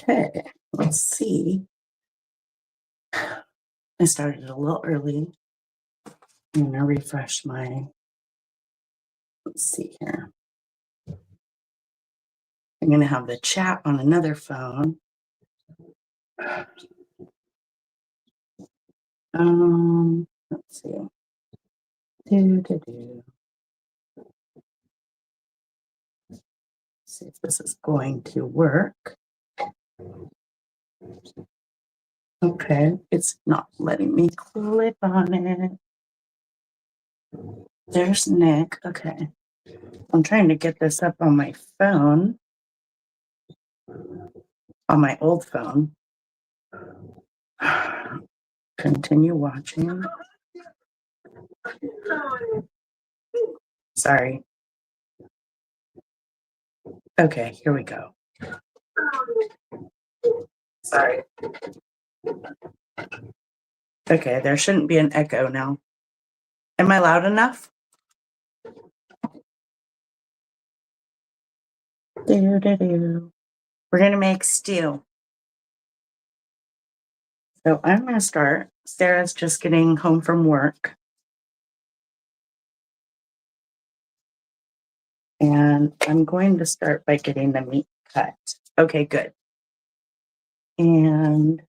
Okay, let's see. I started a little early. I'm going to refresh my, let's see here. I'm going to have the chat on another phone. Let's see. See if this is going to work. Okay, it's not letting me click on it. There's Nick. Okay. I'm trying to get this up on my phone, on my old phone. Continue watching. Sorry. Okay, here we go. Sorry. Okay, there shouldn't be an echo now. Am I loud enough? We're going to make stew. So I'm going to start. Sarah's just getting home from work. And I'm going to start by getting the meat cut. Okay, good. And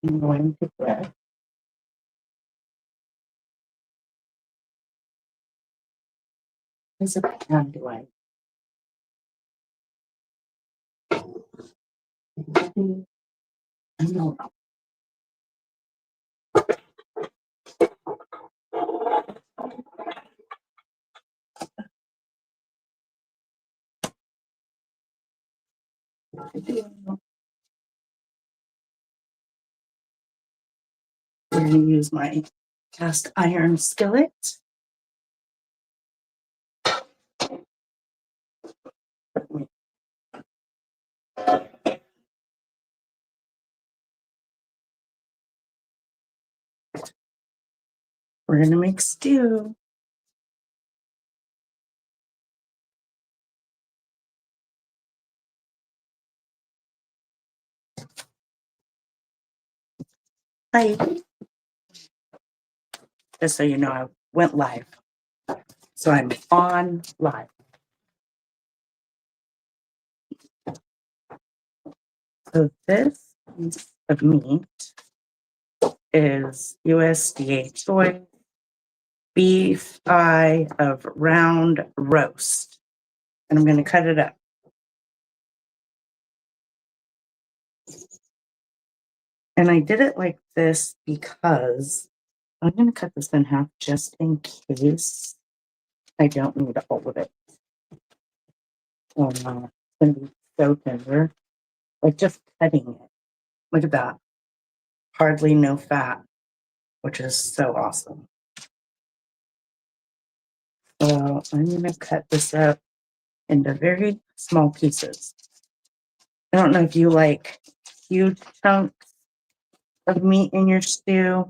I'm going to get a pan do I? I know. I'm going to use my cast iron skillet. We're going to make stew. Hi. Just so you know, I went live. So I'm on live. So this piece of meat is USDA choice beef thigh of round roast. And I'm going to cut it up. And I did it like this because I'm going to cut this in half just in case I don't need all of it. Oh no, it's going to be so tender. Like just cutting it. Look at that. Hardly no fat, which is so awesome. So I'm going to cut this up into very small pieces. I don't know if you like huge chunks of meat in your stew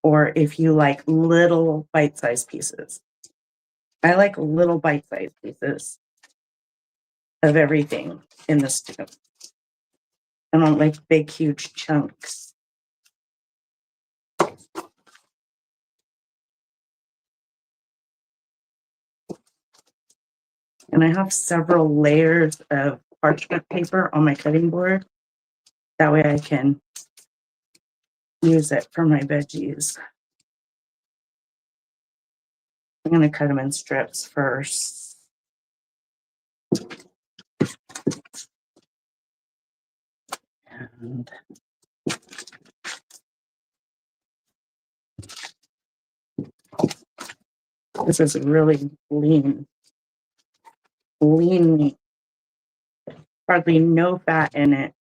or if you like little bite-sized pieces. I like little bite-sized pieces of everything in the stew. I don't like big, huge chunks. And I have several layers of parchment paper on my cutting board. That way I can use it for my veggies. I'm going to cut them in strips first. And this is really lean meat. Hardly no fat in it.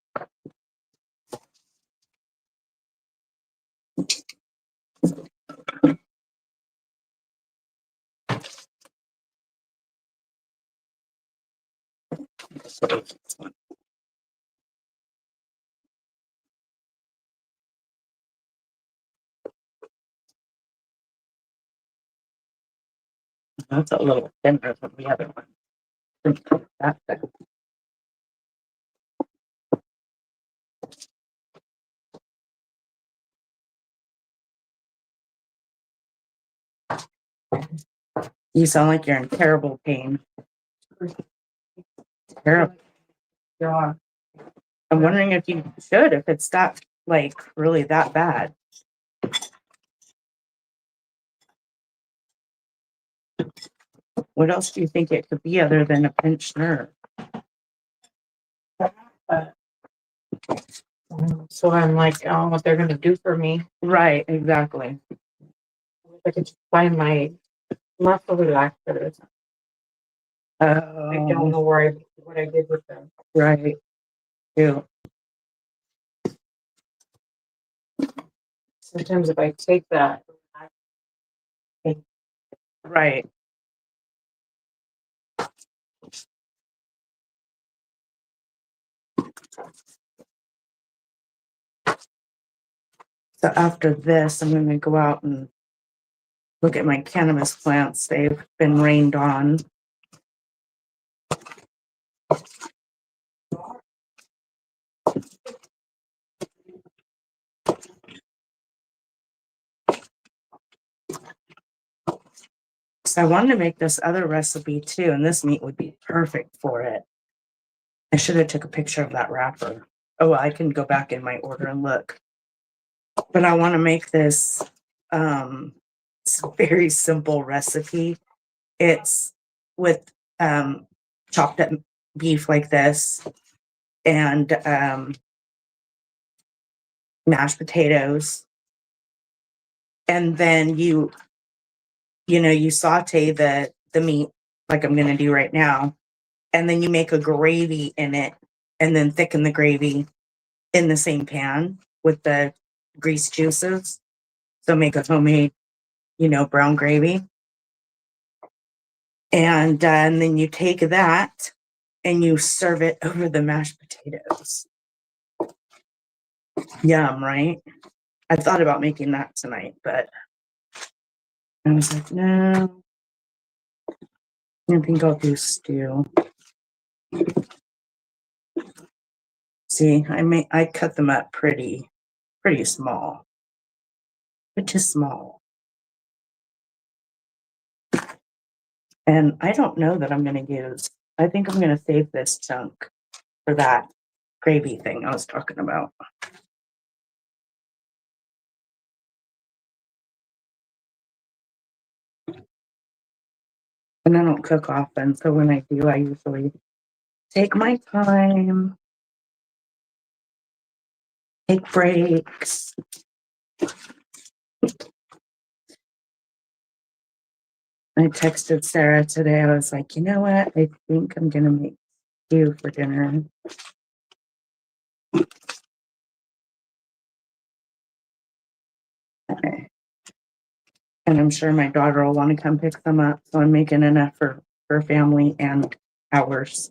That's a little thinner than the other one. That You sound like you're in terrible pain. Terrible. Yeah. I'm wondering if you should, if it's that, like, really that bad. What else do you think it could be other than a pinched nerve? So I'm like, oh, what they're gonna do for me. Right, exactly. I could find my muscle relaxers. I don't know what I did with them. Right. Too. Sometimes if I take that, Right. So after this, I'm going to go out and look at my cannabis plants. They've been rained on. So I wanted to make this other recipe too, and this meat would be perfect for it. I should have took a picture of that wrapper. Oh, well, I can go back in my order and look. But I want to make this it's a very simple recipe. It's with chopped up beef like this and mashed potatoes. And then you saute the meat like I'm going to do right now. And then you make a gravy in it and then thicken the gravy in the same pan with the grease juices. So make a homemade, brown gravy. And then you take that and you serve it over the mashed potatoes. Yum, right? I thought about making that tonight, but I was like, no, I think I'll do stew. See, I cut them up pretty small, but just small. And I don't know that I'm going to use, I think I'm going to save this chunk for that gravy thing I was talking about. And I don't cook often, so when I do, I usually take my time, take breaks. I texted Sarah today. I was like, you know what? I think I'm going to make stew for dinner. Okay. And I'm sure my daughter will want to come pick some up. So I'm making enough for her family and ours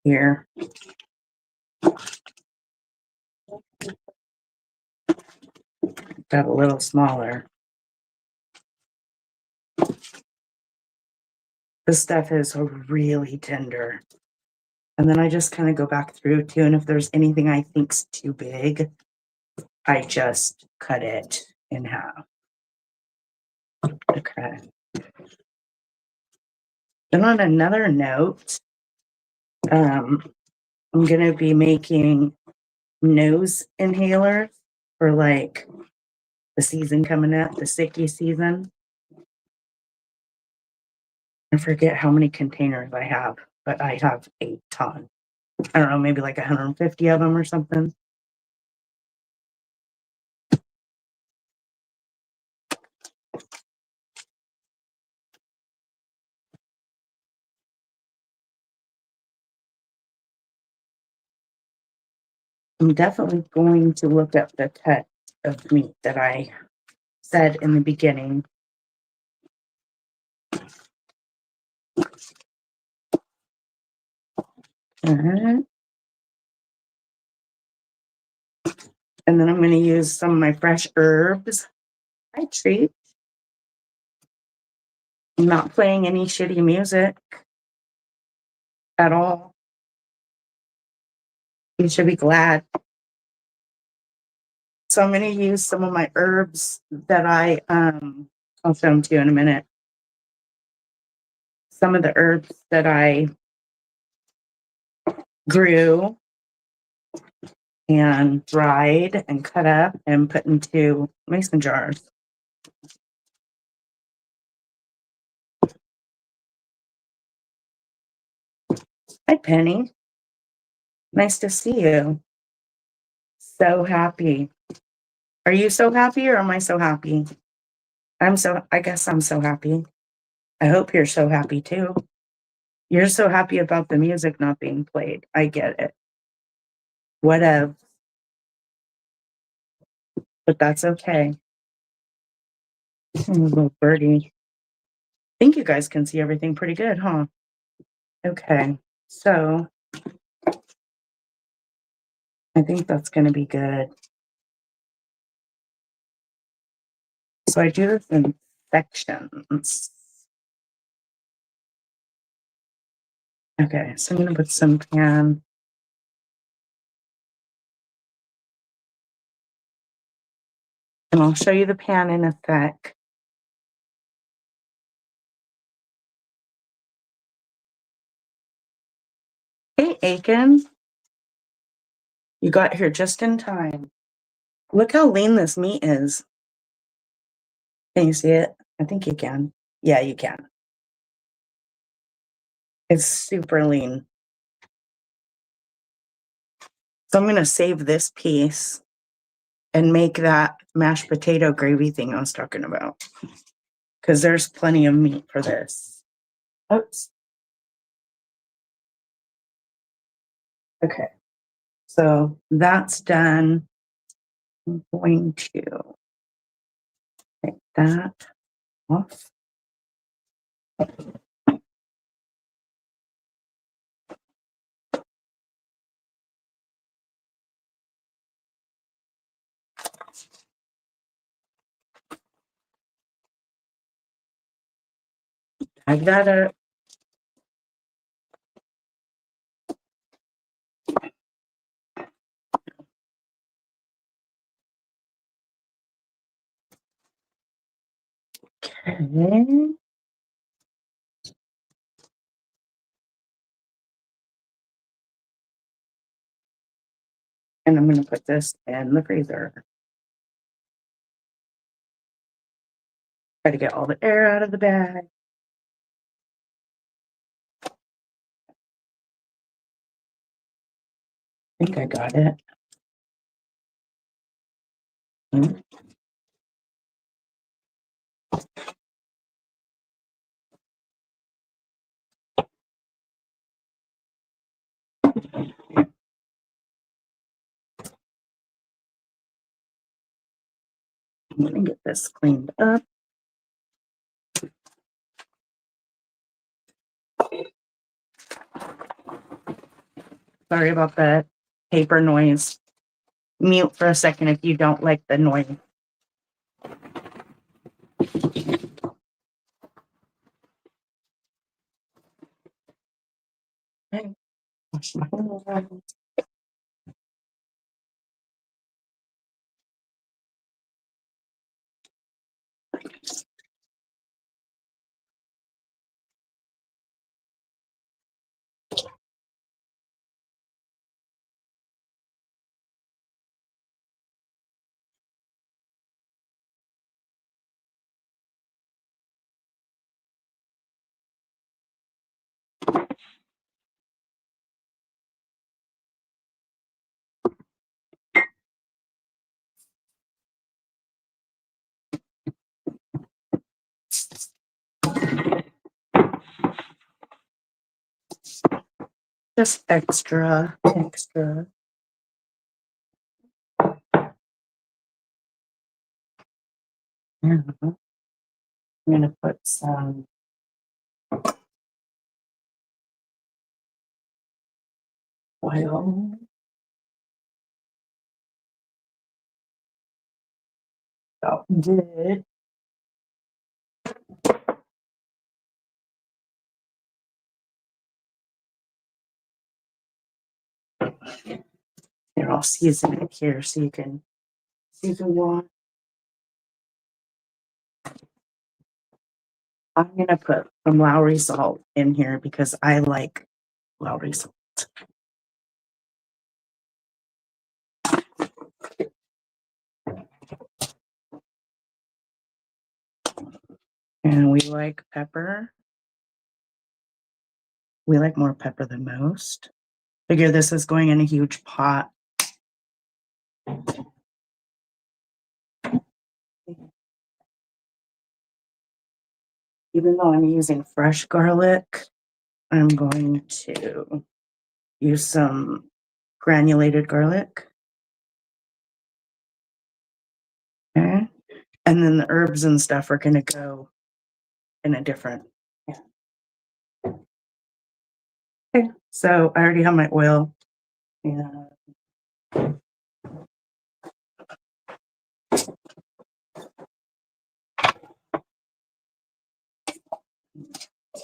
here. Got a little smaller. This stuff is really tender. And then I just kind of go back through too. And if there's anything I think's too big, I just cut it in half. Okay. Then on another note, I'm going to be making nose inhalers for like the season coming up, the sicky season. I forget how many containers I have, but I have a ton. I don't know, maybe like 150 of them or something. I'm definitely going to look up the cut of meat that I said in the beginning. And then I'm going to use some of my fresh herbs. I treat. I'm not playing any shitty music at all. You should be glad. So I'm going to use some of my herbs that I I'll show them to you in a minute. Some of the herbs that I grew and dried and cut up and put into mason jars. Hi, Penny. Nice to see you. So happy. Are you so happy or am I so happy? I guess I'm so happy. I hope you're so happy too. You're so happy about the music not being played. I get it. Whatever. But that's okay. Little birdie. I think you guys can see everything pretty good, huh? Okay. So I think that's going to be good. So I do this in sections. Okay, so I'm going to put some pan. And I'll show you the pan in a sec. Hey, Aiken. You got here just in time. Look how lean this meat is. Can you see it? I think you can. Yeah, you can. It's super lean. So I'm going to save this piece and make that mashed potato gravy thing I was talking about. Because there's plenty of meat for this. Oops. Okay. So that's done. I'm going to take that off. I've got it. Okay. And I'm going to put this in the freezer. Try to get all the air out of the bag. I think I got it. I'm going to get this cleaned up. Sorry about the paper noise. Mute for a second if you don't like the noise. Okay. Wash my hands. Just extra. Yeah. I'm going to put some oil. Oh, good. Here, I'll season it here so you can season one. I'm going to put some Lowry salt in here because I like Lowry salt. And we like pepper. We like more pepper than most. Figure this is going in a huge pot. Even though I'm using fresh garlic, I'm going to use some granulated garlic. Okay. And then the herbs and stuff are going to go in a different. Yeah. Okay. So I already have my oil. And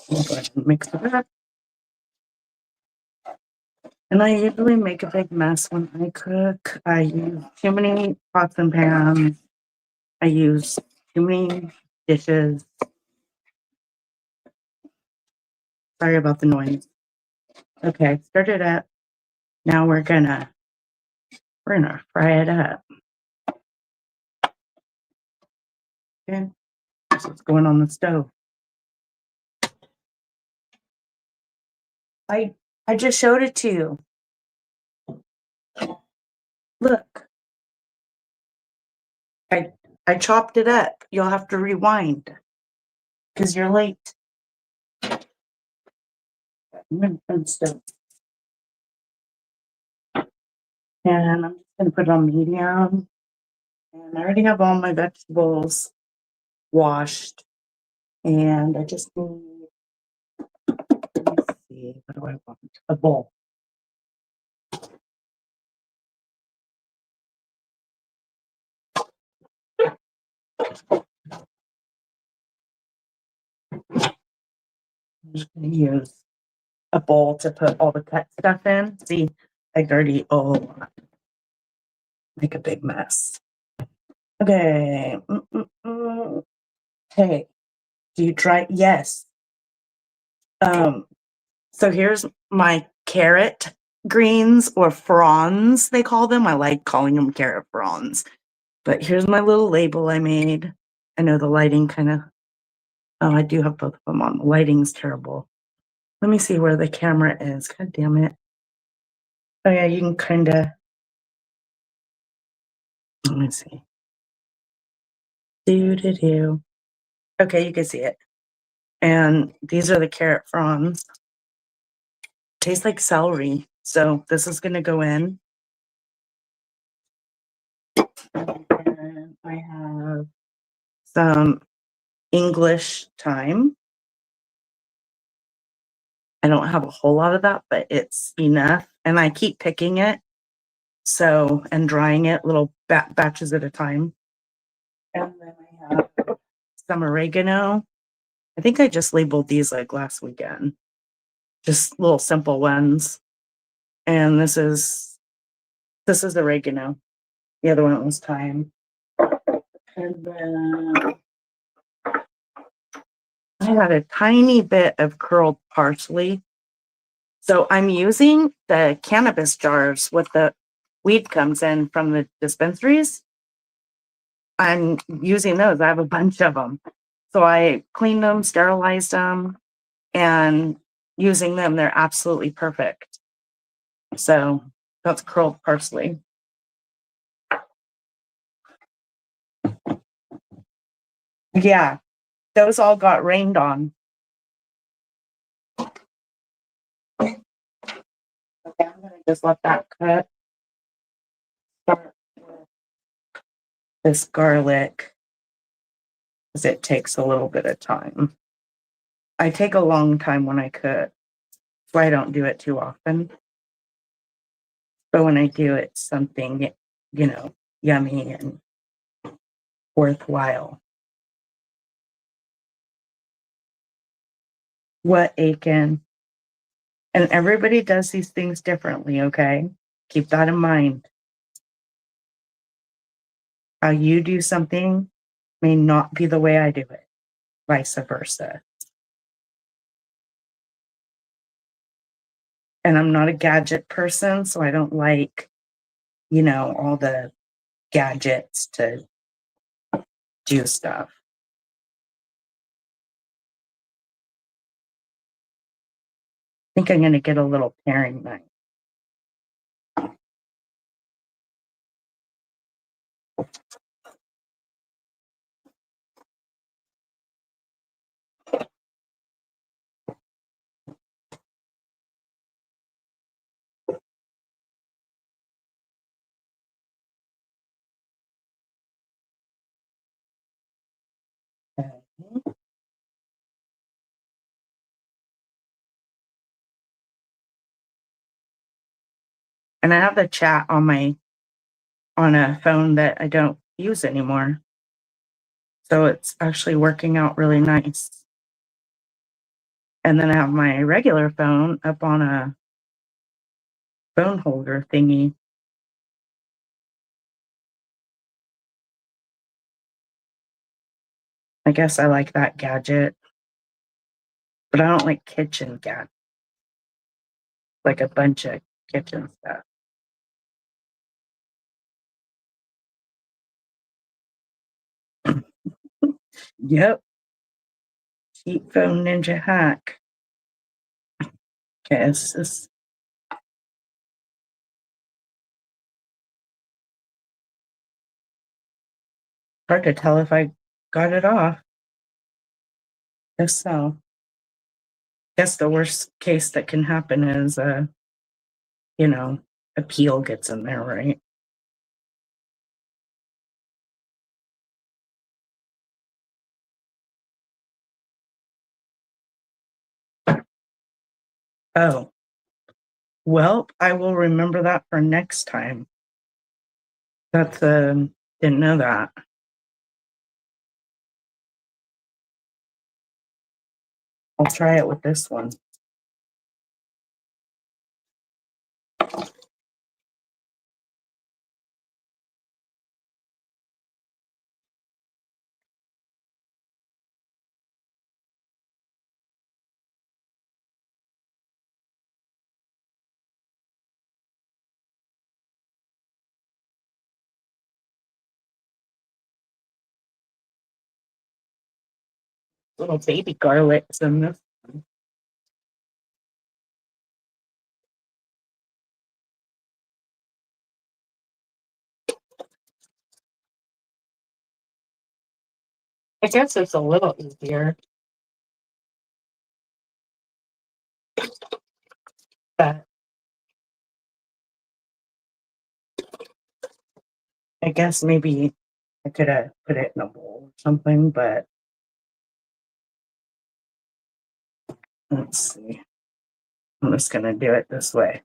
I'll go ahead and mix it up. And I usually make a big mess when I cook. I use too many pots and pans. I use too many dishes. Sorry about the noise. Okay, start it up. Now we're gonna fry it up. Okay, that's what's going on the stove. I just showed it to you. Look. I chopped it up. You'll have to rewind because you're late. I'm gonna turn the stove. And I'm just gonna put it on medium. And I already have all my vegetables washed. And I just need, let me see, what do I want? A bowl. I'm just gonna use a bowl to put all the cut stuff in. See, I already make a big mess. Okay. Hey, do you try? Yes. So here's my carrot greens or fronds, they call them. I like calling them carrot fronds. But here's my little label I made. I know the lighting kind of, oh, I do have both of them on. The lighting's terrible. Let me see where the camera is. God damn it. Oh yeah, you can kind of, let me see. Do. Okay, you can see it. And these are the carrot fronds. Tastes like celery. So this is going to go in. And I have some English thyme. I don't have a whole lot of that, but it's enough. And I keep picking it. So, and drying it little batches at a time. And then I have some oregano. I think I just labeled these like last weekend. Just little simple ones. And this is oregano. The other one was thyme. And then I had a tiny bit of curled parsley. So I'm using the cannabis jars with the weed comes in from the dispensaries. I'm using those. I have a bunch of them. So I cleaned them, sterilized them, and using them, they're absolutely perfect. So that's curled parsley. Yeah, those all got rained on. Okay, I'm going to just let that cut. Start with this garlic because it takes a little bit of time. I take a long time when I cook, so I don't do it too often. But when I do, it's something, yummy and worthwhile. What, Aiken? And everybody does these things differently, okay? Keep that in mind. How you do something may not be the way I do it. vice versa. And I'm not a gadget person, so I don't like, all the gadgets to do stuff. I think I'm going to get a little paring knife. Okay. And I have the chat on a phone that I don't use anymore. So it's actually working out really nice. And then I have my regular phone up on a phone holder thingy. I guess I like that gadget. But I don't like kitchen gadgets. Like a bunch of kitchen stuff. Yep. Cheap phone ninja hack. Okay, it's just hard to tell if I got it off. Guess so. Guess the worst case that can happen is a peel gets in there, right? Oh. Well, I will remember that for next time. That's didn't know that. I'll try it with this one. Little baby garlics in this. I guess it's a little easier. But I guess maybe I could have put it in a bowl or something, but let's see. I'm just going to do it this way.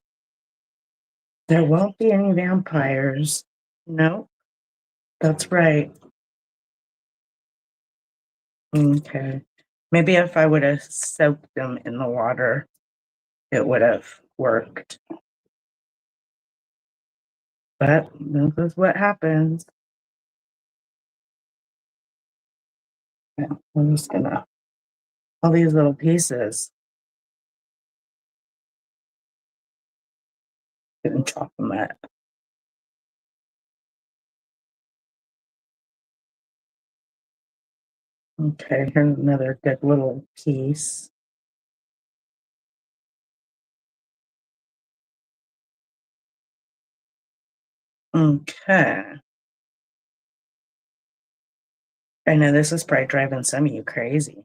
There won't be any vampires. Nope. That's right. Okay. Maybe if I would have soaked them in the water, it would have worked. But this is what happens. I'm just gonna, all these little pieces, and chop them up. Okay, here's another good little piece. Okay. I know this is probably driving some of you crazy.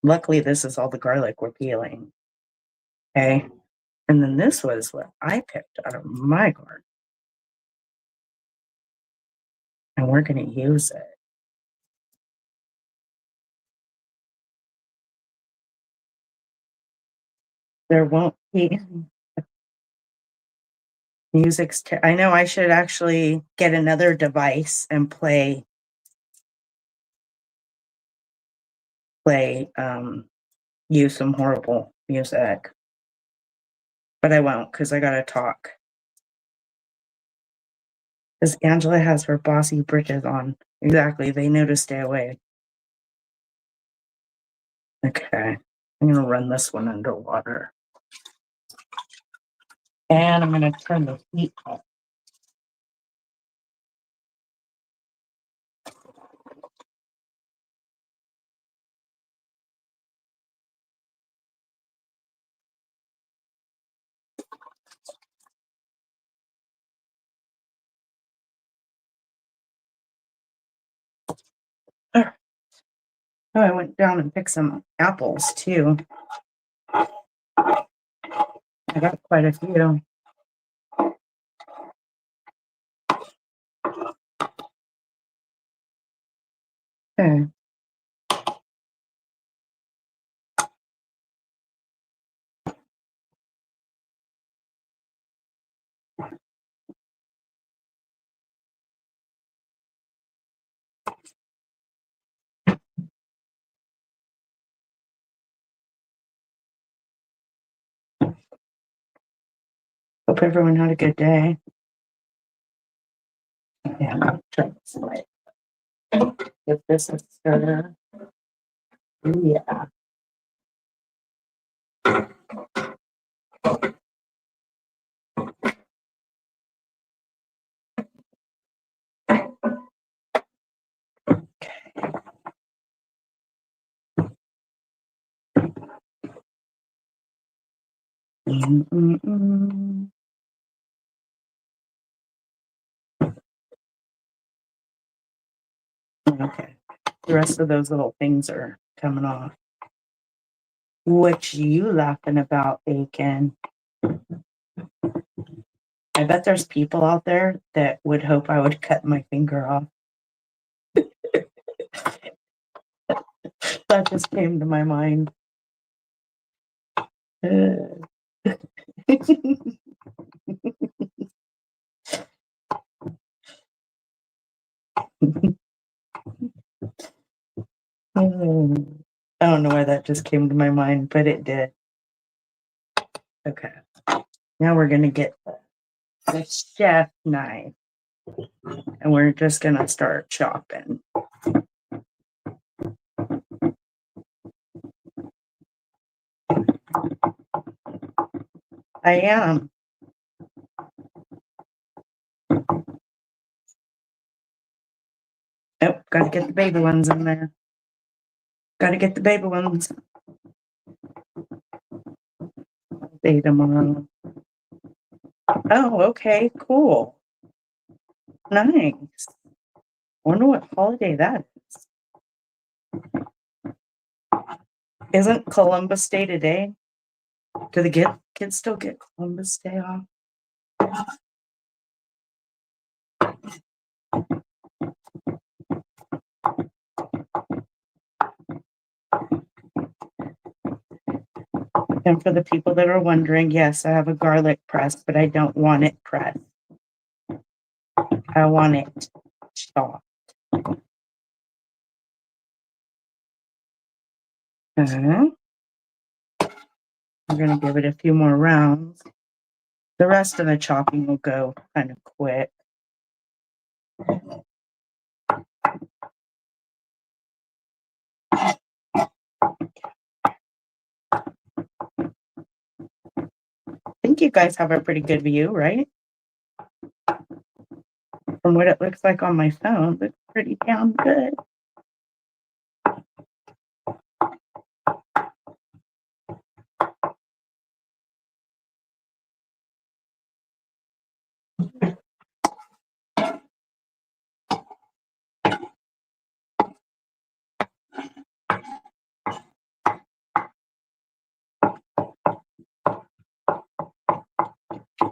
Luckily, this is all the garlic we're peeling. Okay. And then this was what I picked out of my garden. And we're going to use it. There won't be music's. I know I should actually get another device and play you some horrible music. But I won't because I got to talk. Because Angela has her bossy britches on. Exactly. They know to stay away. Okay. I'm going to run this one underwater. And I'm going to turn the heat up. Oh, I went down and picked some apples too. I got quite a few. Okay. Hope everyone had a good day. Yeah, I'll try this light. If this is stir. Yeah. Mm-mm-mm. Okay. The rest of those little things are coming off. What you laughing about, Bacon? I bet there's people out there that would hope I would cut my finger off. That just came to my mind. I don't know why that just came to my mind, but it did. Okay. Now we're going to get the chef knife and we're just going to start chopping. I am. Oh, got to get the baby ones in there. Got to get the baby ones. Bait them on. Oh, okay, cool. Nice. Wonder what holiday that is. Isn't Columbus Day today? Do the kids still get Columbus Day off? And for the people that are wondering, yes, I have a garlic press, but I don't want it pressed. I want it chopped. Okay. We're going to give it a few more rounds. The rest of the chopping will go kind of quick. I think you guys have a pretty good view, right? From what it looks like on my phone, it looks pretty damn good.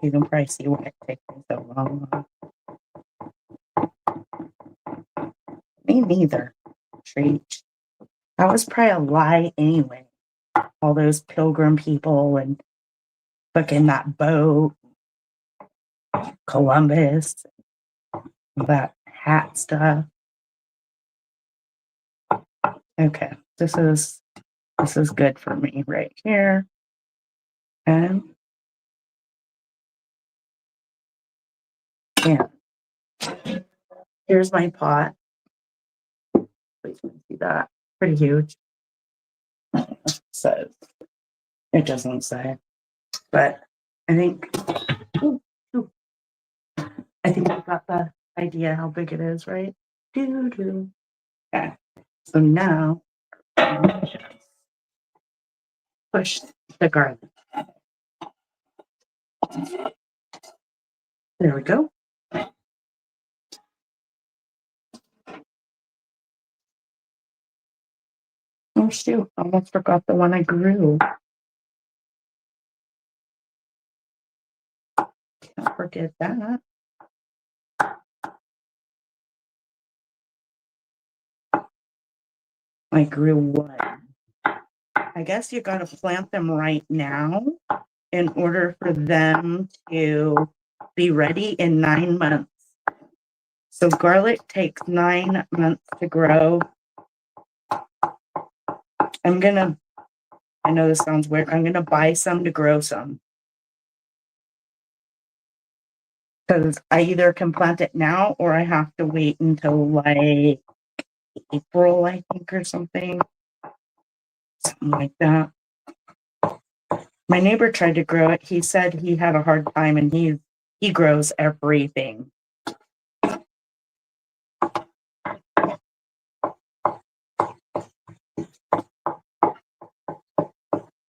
You can probably see why it takes me so long. Me neither. Treat. That was probably a lie anyway. All those pilgrim people and fucking that boat, Columbus, that hat stuff. Okay, this is good for me right here. And yeah. Here's my pot. Please see that. Pretty huge. So it doesn't say, but I think I think you got the idea how big it is, right? Okay. So now push the garlic. There we go. Oh shoot, I almost forgot the one I grew. Can't forget that. I grew one. I guess you gotta plant them right now in order for them to be ready in 9 months. So garlic takes 9 months to grow. I know this sounds weird, I'm gonna buy some to grow some. Because I either can plant it now or I have to wait until like April, I think, or something. Something like that. My neighbor tried to grow it. He said he had a hard time and he grows everything.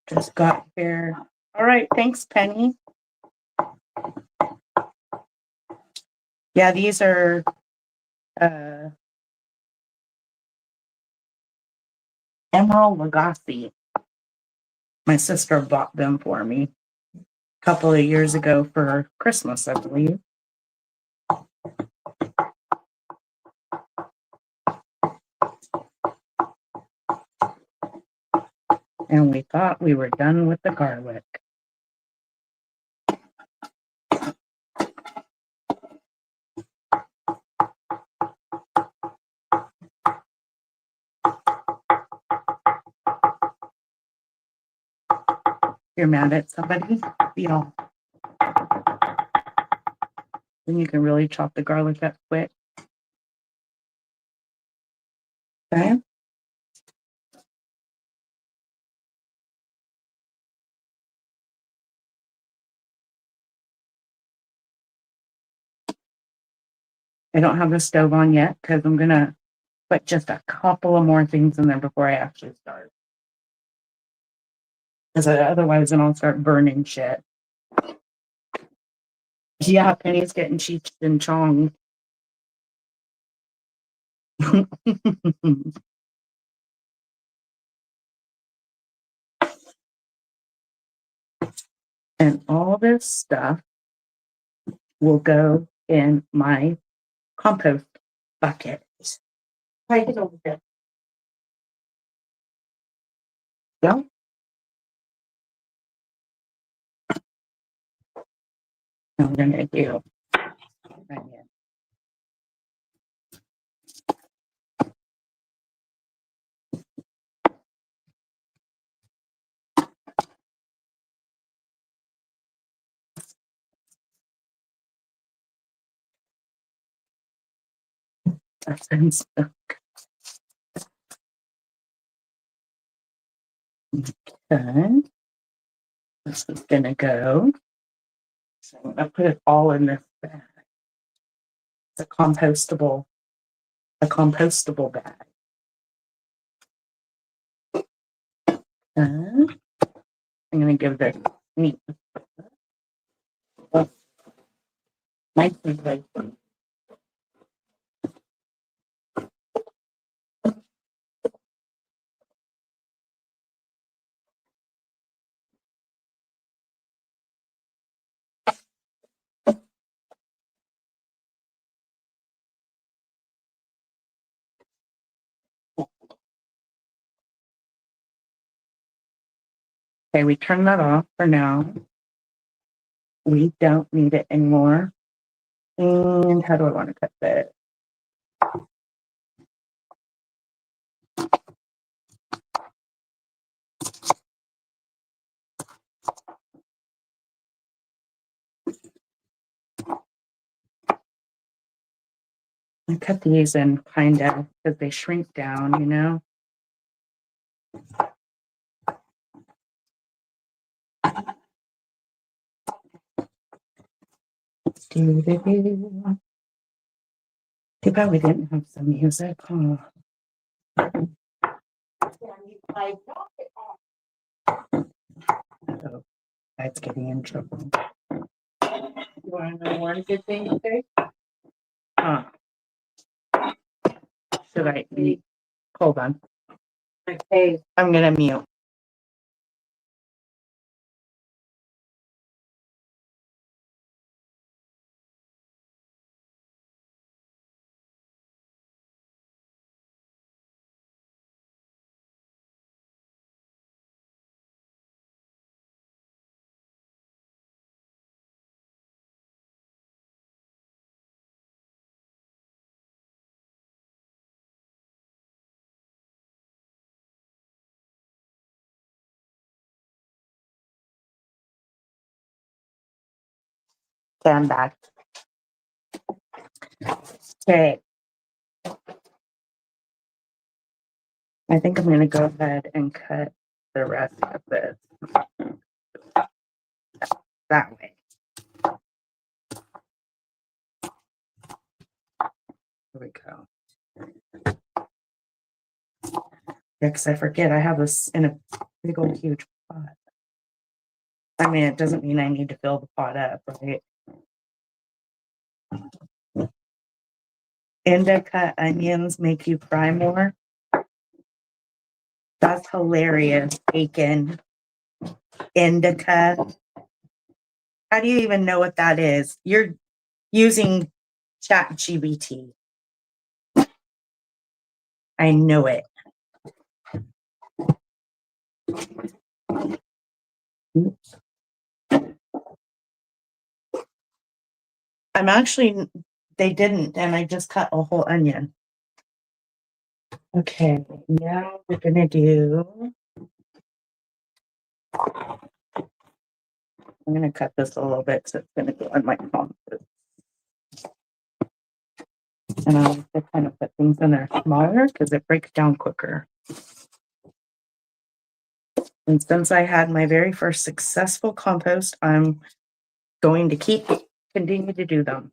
Just got here. All right, thanks, Penny. Yeah, these are Emerald Lagasse. My sister bought them for me a couple of years ago for Christmas, I believe. And we thought we were done with the garlic. You're mad at somebody? Then you can really chop the garlic up quick. Okay. I don't have the stove on yet because I'm gonna put just a couple of more things in there before I actually start. Because otherwise then I'll start burning shit. Yeah, Penny's getting Cheech and Chong. And all this stuff will go in my compost bucket. Right, get over there. Yeah. I'm gonna do right here. That's been stuck. Okay. This is gonna go. So I'm gonna put it all in this bag. It's a compostable bag. I'm gonna give this neat. Nice and good. Okay, we turn that off for now. We don't need it anymore. And how do I want to cut this? I cut these in kind of because they shrink down, you know. Too bad we didn't have some music. Oh. Oh, that's getting in trouble. You want to know one good thing today? Huh. Should I eat? Hold on. Okay, I'm gonna mute. Stand back. Okay. I think I'm gonna go ahead and cut the rest of this that way. Here we go. Yeah, because I forget I have this in a big old huge pot. I mean, it doesn't mean I need to fill the pot up, right? Indica onions make you cry more. That's hilarious, bacon. Indica. How do you even know what that is? You're using ChatGPT. I know it. Oops. I'm actually, they didn't, and I just cut a whole onion. Okay, now we're gonna do, I'm gonna cut this a little bit so it's gonna go on my palm. And I like to kind of put things in there smaller because it breaks down quicker. And since I had my very first successful compost, I'm going to continue to do them.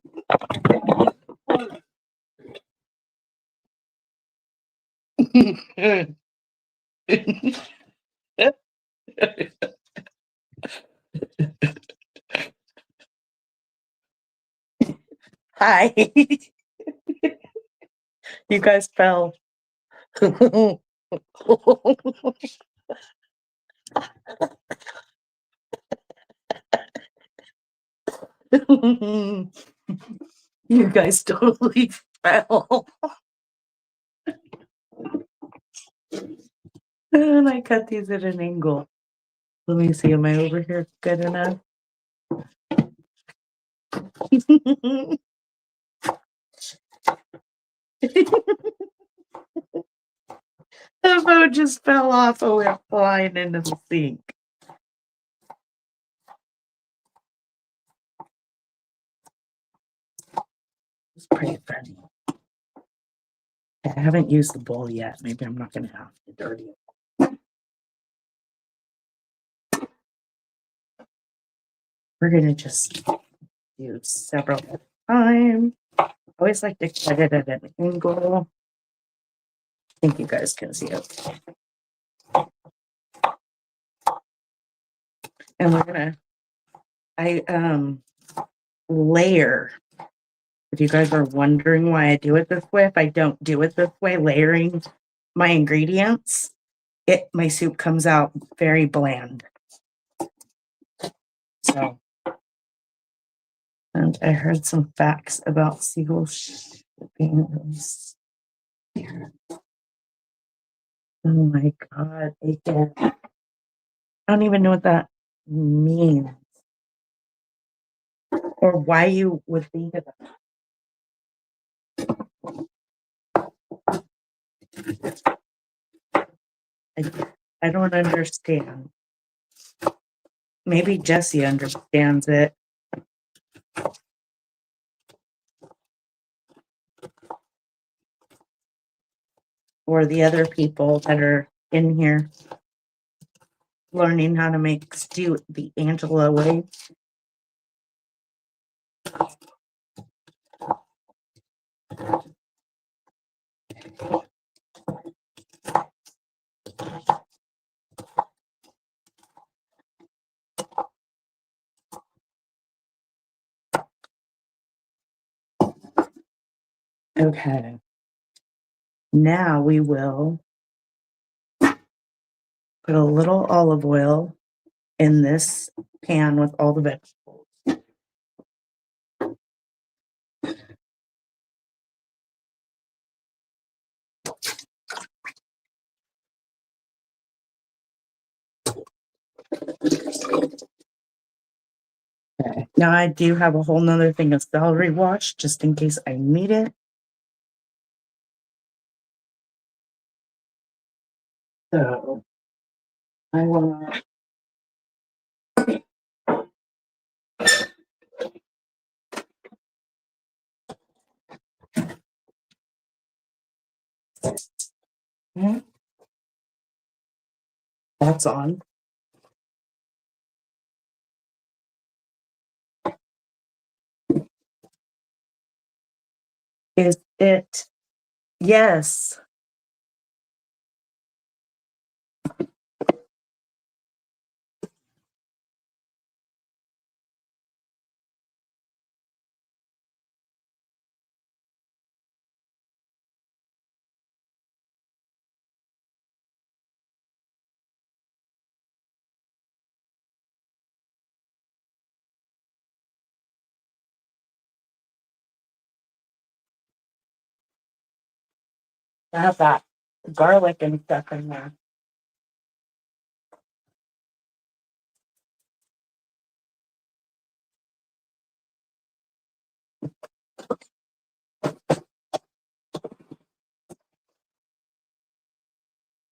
Hi. You guys fell. You guys totally fell. And I cut these at an angle. Let me see, am I over here good enough? The boat just fell off and went flying into the sink. It's pretty funny. I haven't used the bowl yet. Maybe I'm not going to have to dirty it. We're going to just do several at a time. I always like to cut it at an angle. I think you guys can see it. And we're going to, layer. If you guys are wondering why I do it this way, if I don't do it this way, layering my ingredients, my soup comes out very bland. So, and I heard some facts about seagull shipping. Oh my God, bacon. I don't even know what that means or why you would think of that. I don't understand. Maybe Jesse understands it. for the other people that are in here learning how to make stew the Angela way. Okay. Now we will put a little olive oil in this pan with all the vegetables. Okay. Now I do have a whole nother thing of celery wash just in case I need it. So I want that's on. Is it? Yes. I have that garlic and stuff in there.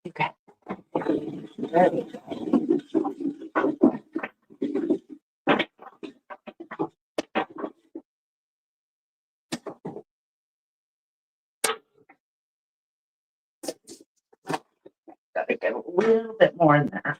Okay. Ready. Gotta get a little bit more in there.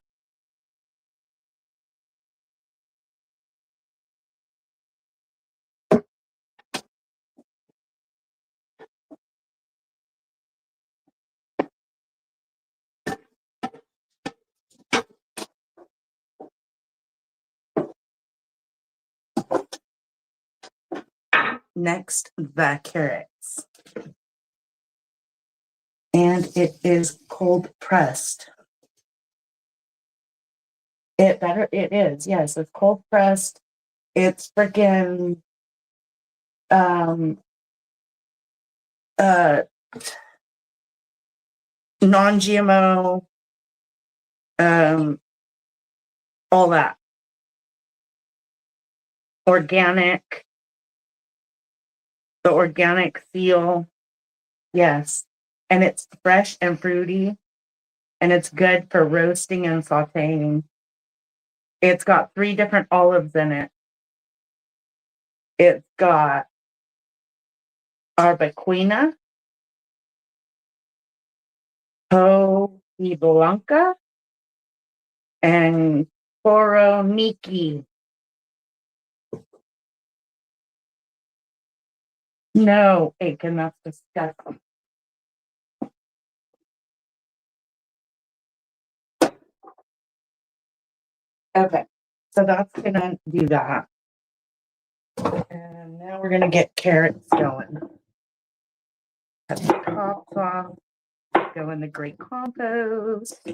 Next, the carrots. And it is cold pressed. It is, yes, it's cold pressed. It's freaking um uh non-GMO, all that. Organic, the organic seal. Yes. And it's fresh and fruity. And it's good for roasting and sauteing. It's got 3 different olives in it. It's got arbequina, Blanca, and Coroniki. No, Aiken, that's disgusting. Okay, so that's gonna do that. And now we're gonna get carrots going. Cut the tops off, go in the great compost.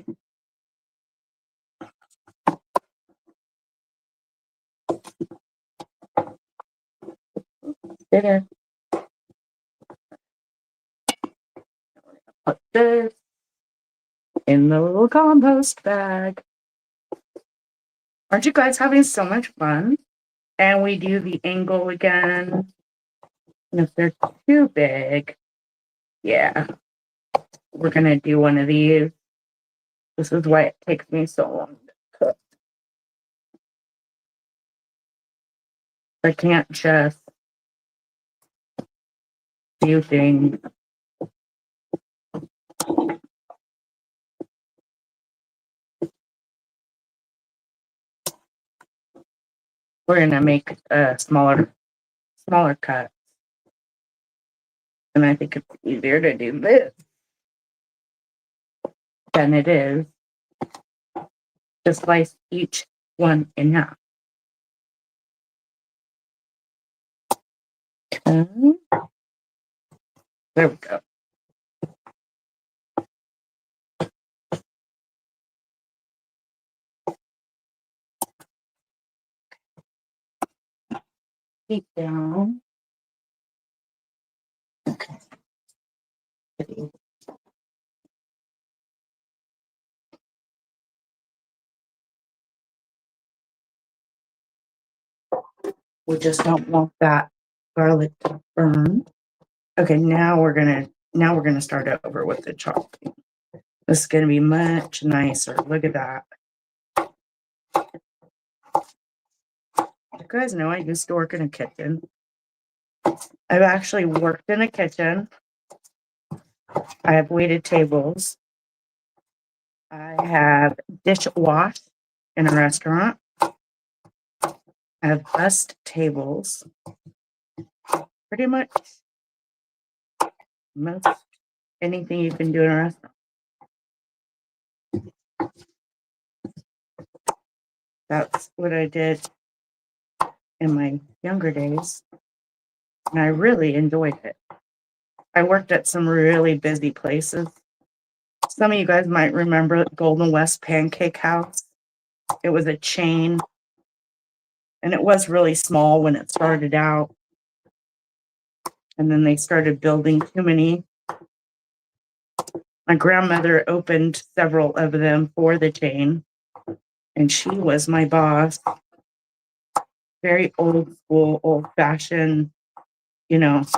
Bitter. Put this in the little compost bag. Aren't you guys having so much fun? And we do the angle again. And if they're too big, yeah, we're gonna do one of these. This is why it takes me so long to cook. I can't just do things We're gonna make a smaller cut. And I think it's easier to do this than it is to slice each one in half. Okay. There we go. Keep down. Okay. We just don't want that garlic to burn. Okay, now we're gonna start over with the chopping. This is gonna be much nicer. Look at that. You guys know I used to work in a kitchen. I've actually worked in a kitchen. I have waited tables. I have dishwash in a restaurant. I have bussed tables. Pretty much most anything you can do in a restaurant. That's what I did in my younger days. And I really enjoyed it. I worked at some really busy places. Some of you guys might remember Golden West Pancake House. It was a chain. And it was really small when it started out. And then they started building too many. My grandmother opened several of them for the chain. And she was my boss. Very old school, old fashioned, boss.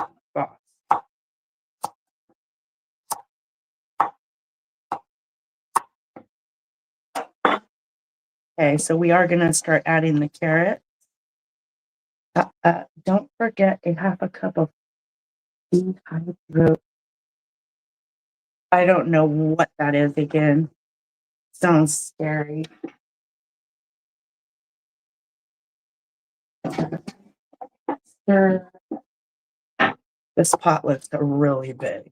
Okay, so we are going to start adding the carrot. Don't forget a half a cup of I don't know what that is again. Sounds scary. This pot looks really big.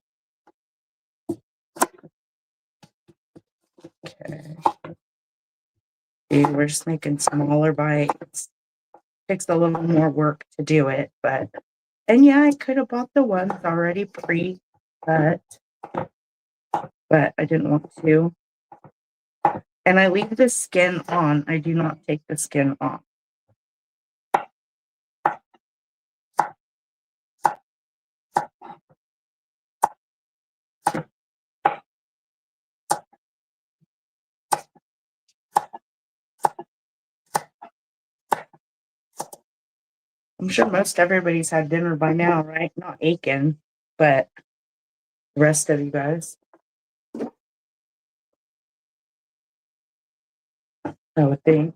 Okay. See, we're just making smaller bites. Takes a little more work to do it, and yeah, I could have bought the ones already pre-cut, but I didn't want to. And I leave the skin on. I do not take the skin off. I'm sure most everybody's had dinner by now, right? Not Aiken, but the rest of you guys. I would think.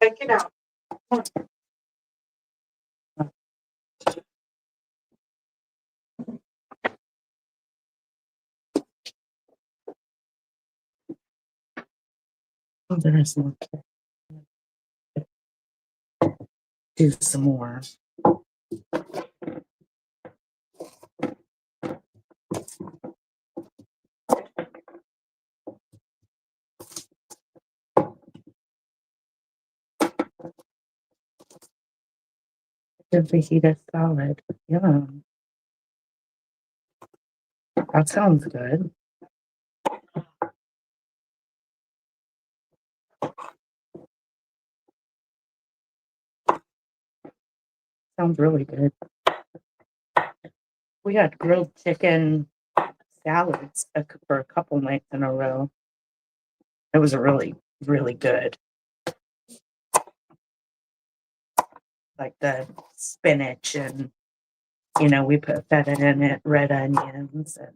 Check it out. Oh, there's more. Do some more. The fajita salad. Yum. That sounds good. Sounds really good. We had grilled chicken salads for a couple nights in a row. It was really, really good. Like the spinach and You know, we put feta in it, red onions, and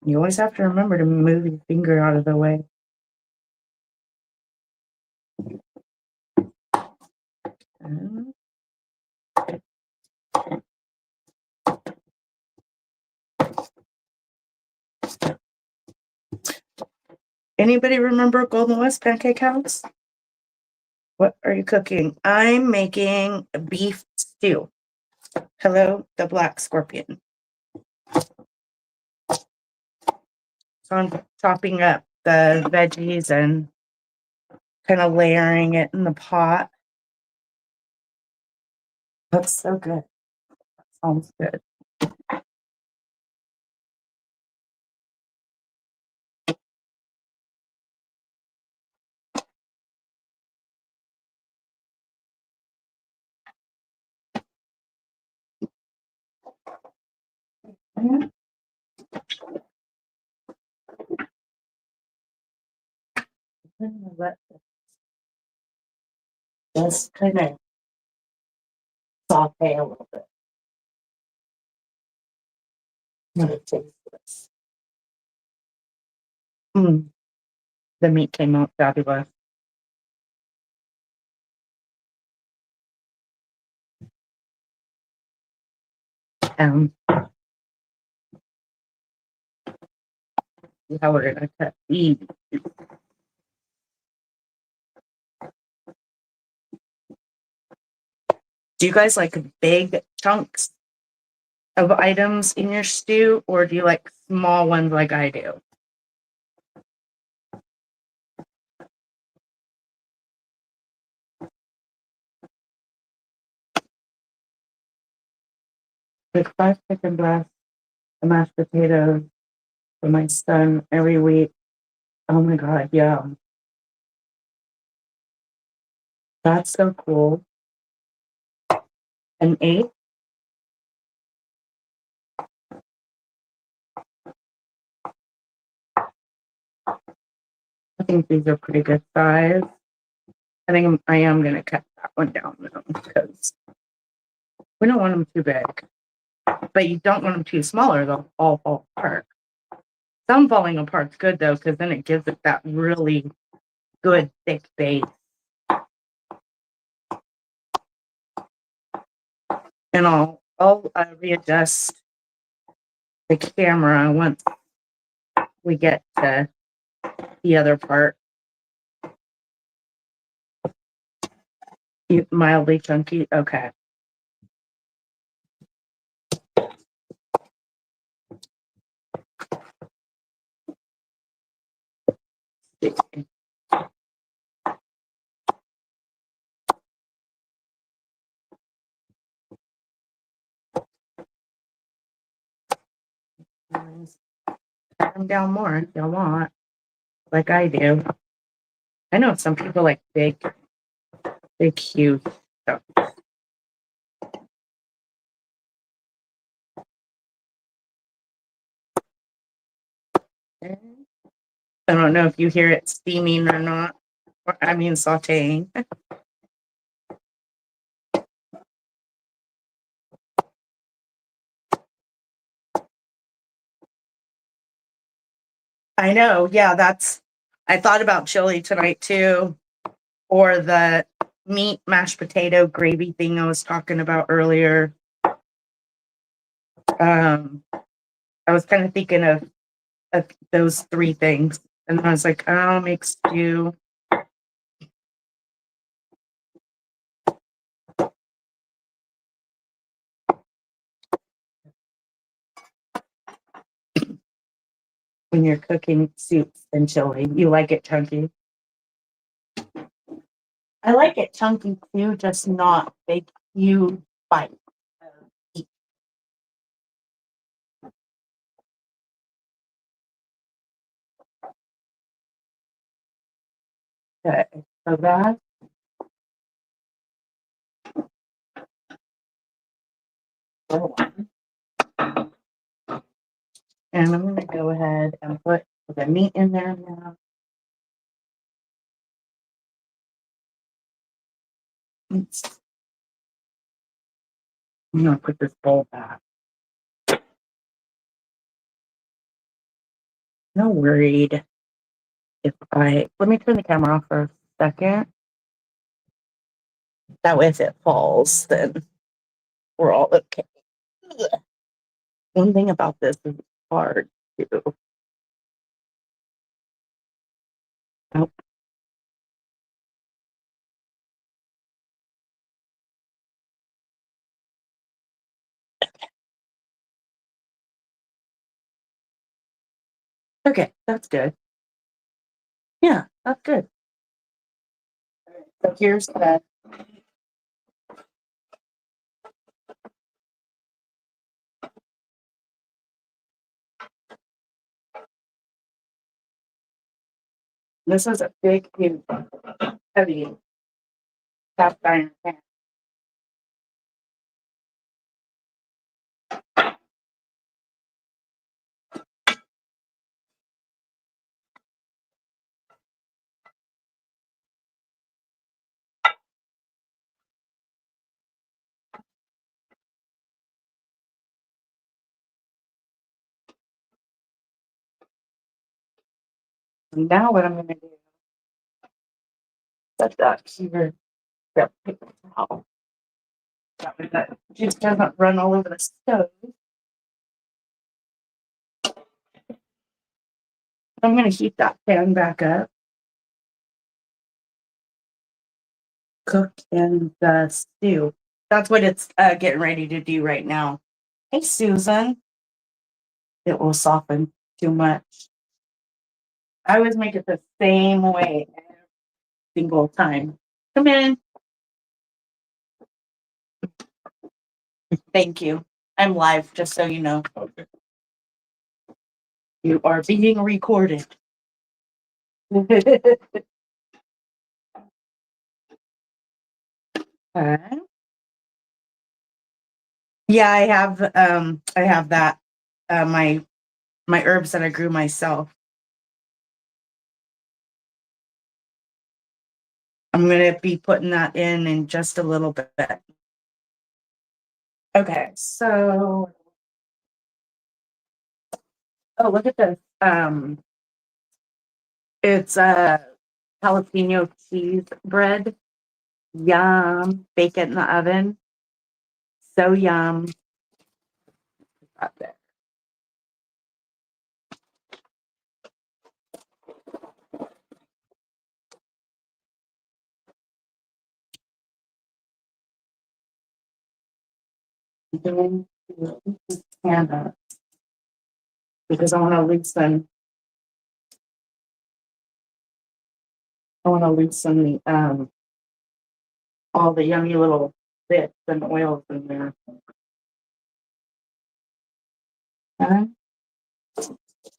you always have to remember to move your finger out of the way. And anybody remember Golden West Pancake House? What are you cooking? I'm making a beef stew. Hello, the black scorpion. So I'm chopping up the veggies and kind of layering it in the pot. That's so good. That sounds good. I'm gonna let this kind of saute a little bit. I'm gonna taste this. The meat came out fabulous. How we're gonna cut these. Do you guys like big chunks of items in your stew, or do you like small ones like I do? Like 5 chicken breasts, the mashed potatoes for my son every week. Oh my god, yeah. That's so cool. An 8? I think these are pretty good size. I am gonna cut that one down though, because we don't want them too big. But you don't want them too small or they'll all fall apart. Some falling apart's good though, because then it gives it that really good thick base. And I'll readjust the camera once we get to the other part. Mildly chunky, okay. Cut them down more if you want, like I do. I know some people like big, huge stuff. I don't know if you hear it steaming or not. I mean, sauteing. I know. Yeah, I thought about chili tonight too, or the meat mashed potato gravy thing I was talking about earlier. I was kind of thinking of those 3 things, and I was like, I'll make stew. When you're cooking soups and chili, you like it chunky. I like it chunky too, just not big, huge bites. Okay, so And I'm going to go ahead and put the meat in there now. Oops. I'm going to put this bowl back. No worried if let me turn the camera off for a second. That way if it falls, then we're all okay. Ugh. One thing about this is it's hard too. Nope. Okay, that's good. Yeah, that's good. So here's the this is a big, huge, heavy cast iron pan. And now what I'm going to do, set that here. Grab a paper towel. That way that juice doesn't run all over the stove. I'm going to heat that pan back up. Cook in the stew. That's what it's getting ready to do right now. Hey, Susan. It will soften too much. I always make it the same way every single time. Come in. Thank you. I'm live, just so you know. Okay. You are being recorded. Okay. Yeah, I have that my herbs that I grew myself. I'm going to be putting that in just a little bit. Okay, so oh, look at this. It's a jalapeno cheese bread. Yum. Bake it in the oven. So yum. Got that. Then stand up because I want to loosen. I want to loosen the all the yummy little bits and oils in there. Okay. So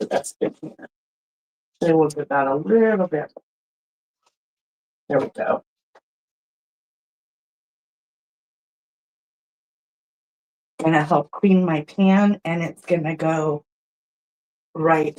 that's good here. So we'll do that a little bit. There we go. Gonna help clean my pan, and it's gonna go right.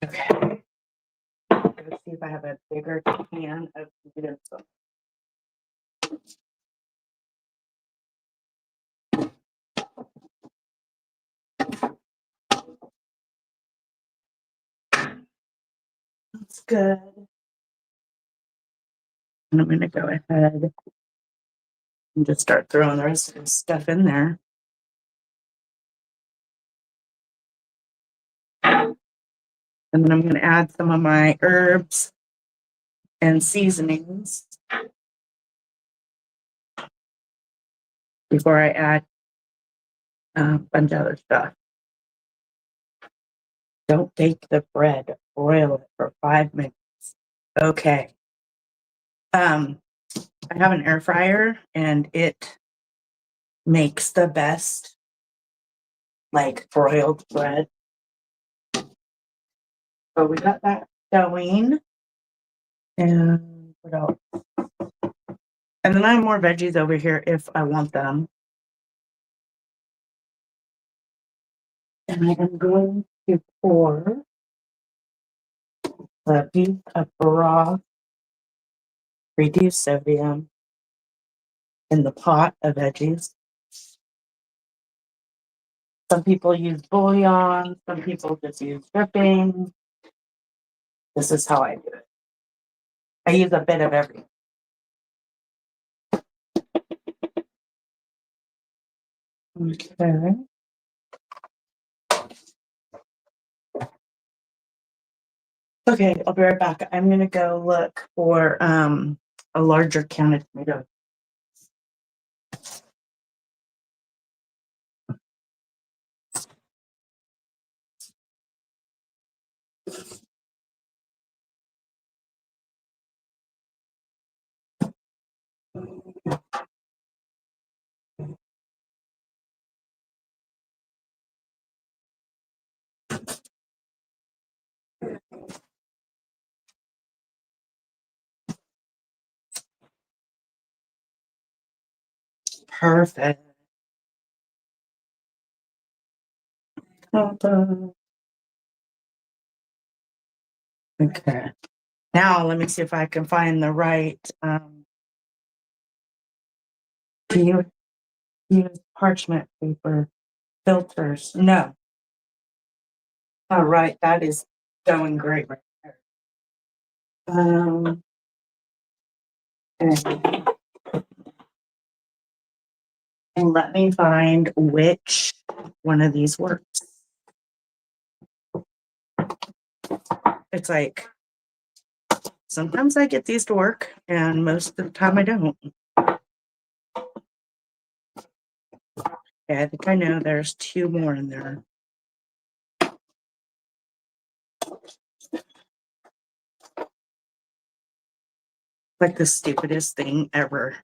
Okay. Let's see if I have a bigger can of this. That's good. And I'm gonna go ahead and just start throwing the rest of the stuff in there. And then I'm gonna add some of my herbs and seasonings before I add a bunch of other stuff. Don't bake the bread, broil it for 5 minutes. Okay. I have an air fryer and it makes the best like broiled bread. So we got that going. And what else? And then I have more veggies over here if I want them. And I am going to pour the beef of broth, reduced sodium, in the pot of veggies. Some people use bouillon, some people just use dripping. This is how I do it. I use a bit of everything. Okay. Okay, I'll be right back. I'm gonna go look for a larger can of tomatoes. Perfect. Okay. Now let me see if I can find the right do you use parchment paper filters? No. All right, that is going great right there. Okay. And let me find which one of these works. It's like sometimes I get these to work and most of the time I don't. Okay, I think I know there's 2 more in there. Like the stupidest thing ever.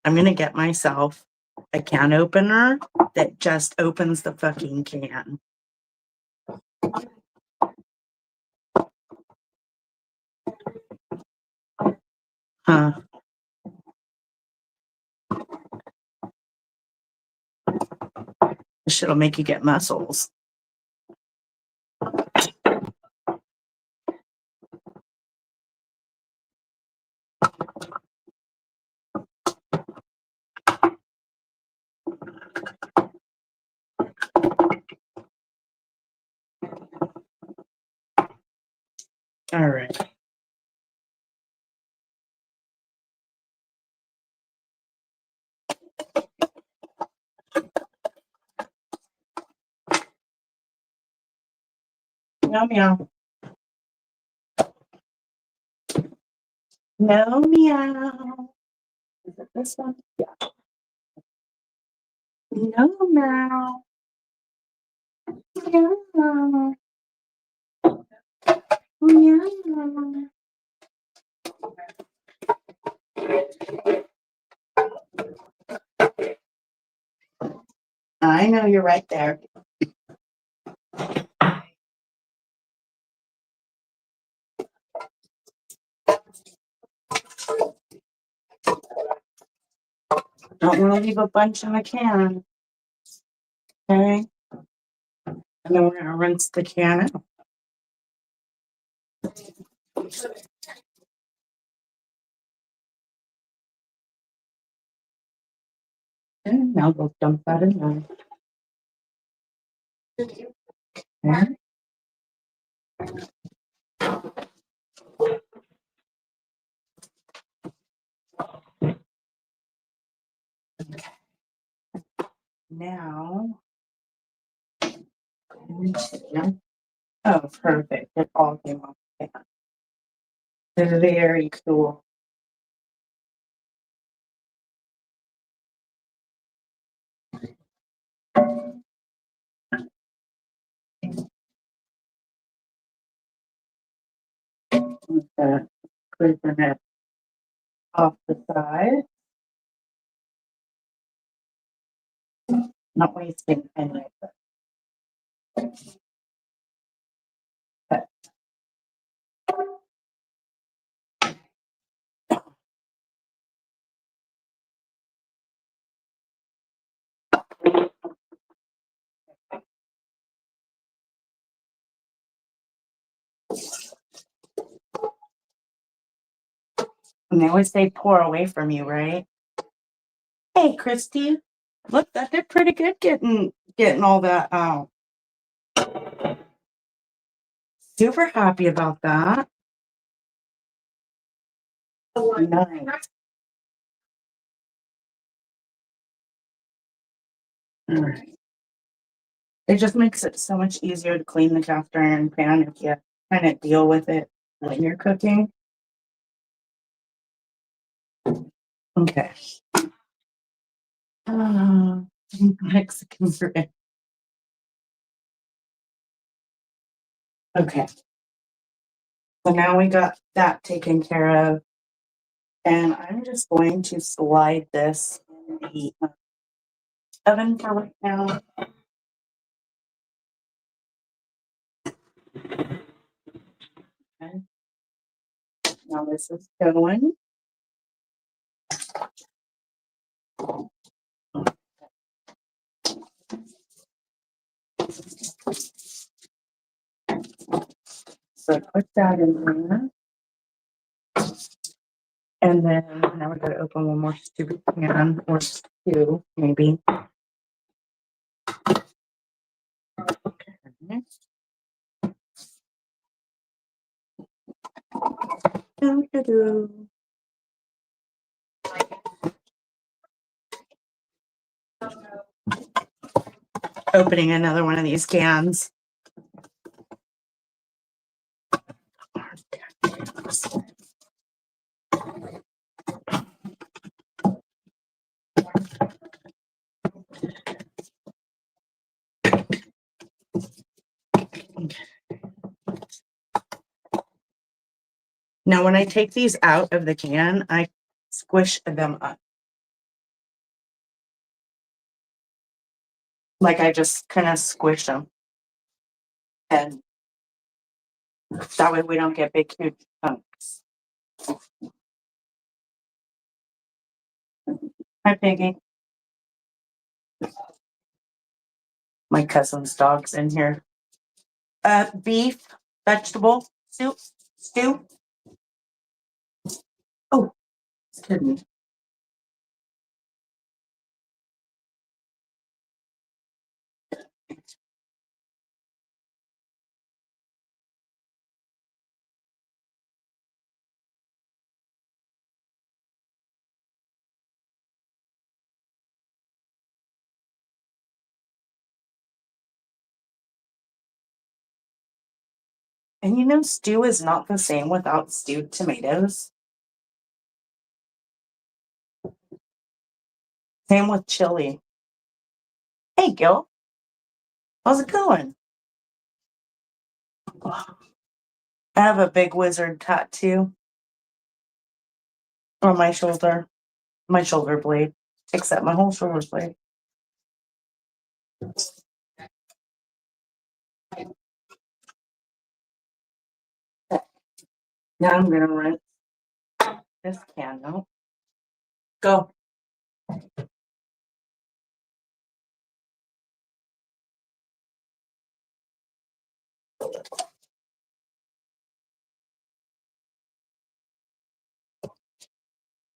I'm gonna get myself a can opener that just opens the fucking can. Huh. This shit'll make you get muscles. All right. Meow meow. No meow. Is it this one? Yeah. No meow. Meow. Meow. I know you're right there. Don't want to leave a bunch in the can. Okay. And then we're going to rinse the can out. And now we'll dump that in there. Okay. Now, oh, perfect. It all came off the can. Very cool. Clean it off the side. Not wasting any of it. Okay. And they always say pour away from you, right? Hey, Christy, look, that did pretty good getting all that out. Super happy about that. Nice. All right. It just makes it so much easier to clean the cast iron pan if you kind of deal with it when you're cooking. Okay. Mexican bread. Okay. So now we got that taken care of. And I'm just going to slide this in the oven for right now. Okay. Now this is going. So put that in there. And then now we're going to open one more stupid pan or two, maybe. Okay. Doo-doo-doo. Opening another one of these cans. Now, when I take these out of the can, I squish them up. Like I just kind of squish them. And that way we don't get big, huge chunks. Hi, Piggy. My cousin's dog's in here. Beef, vegetable, soup, stew. Oh, excuse me. And you know, stew is not the same without stewed tomatoes. Same with chili. Hey, Gil. How's it going? I have a big wizard tattoo on my shoulder blade, except my whole shoulder blade. Now I'm gonna rinse this can out. Go.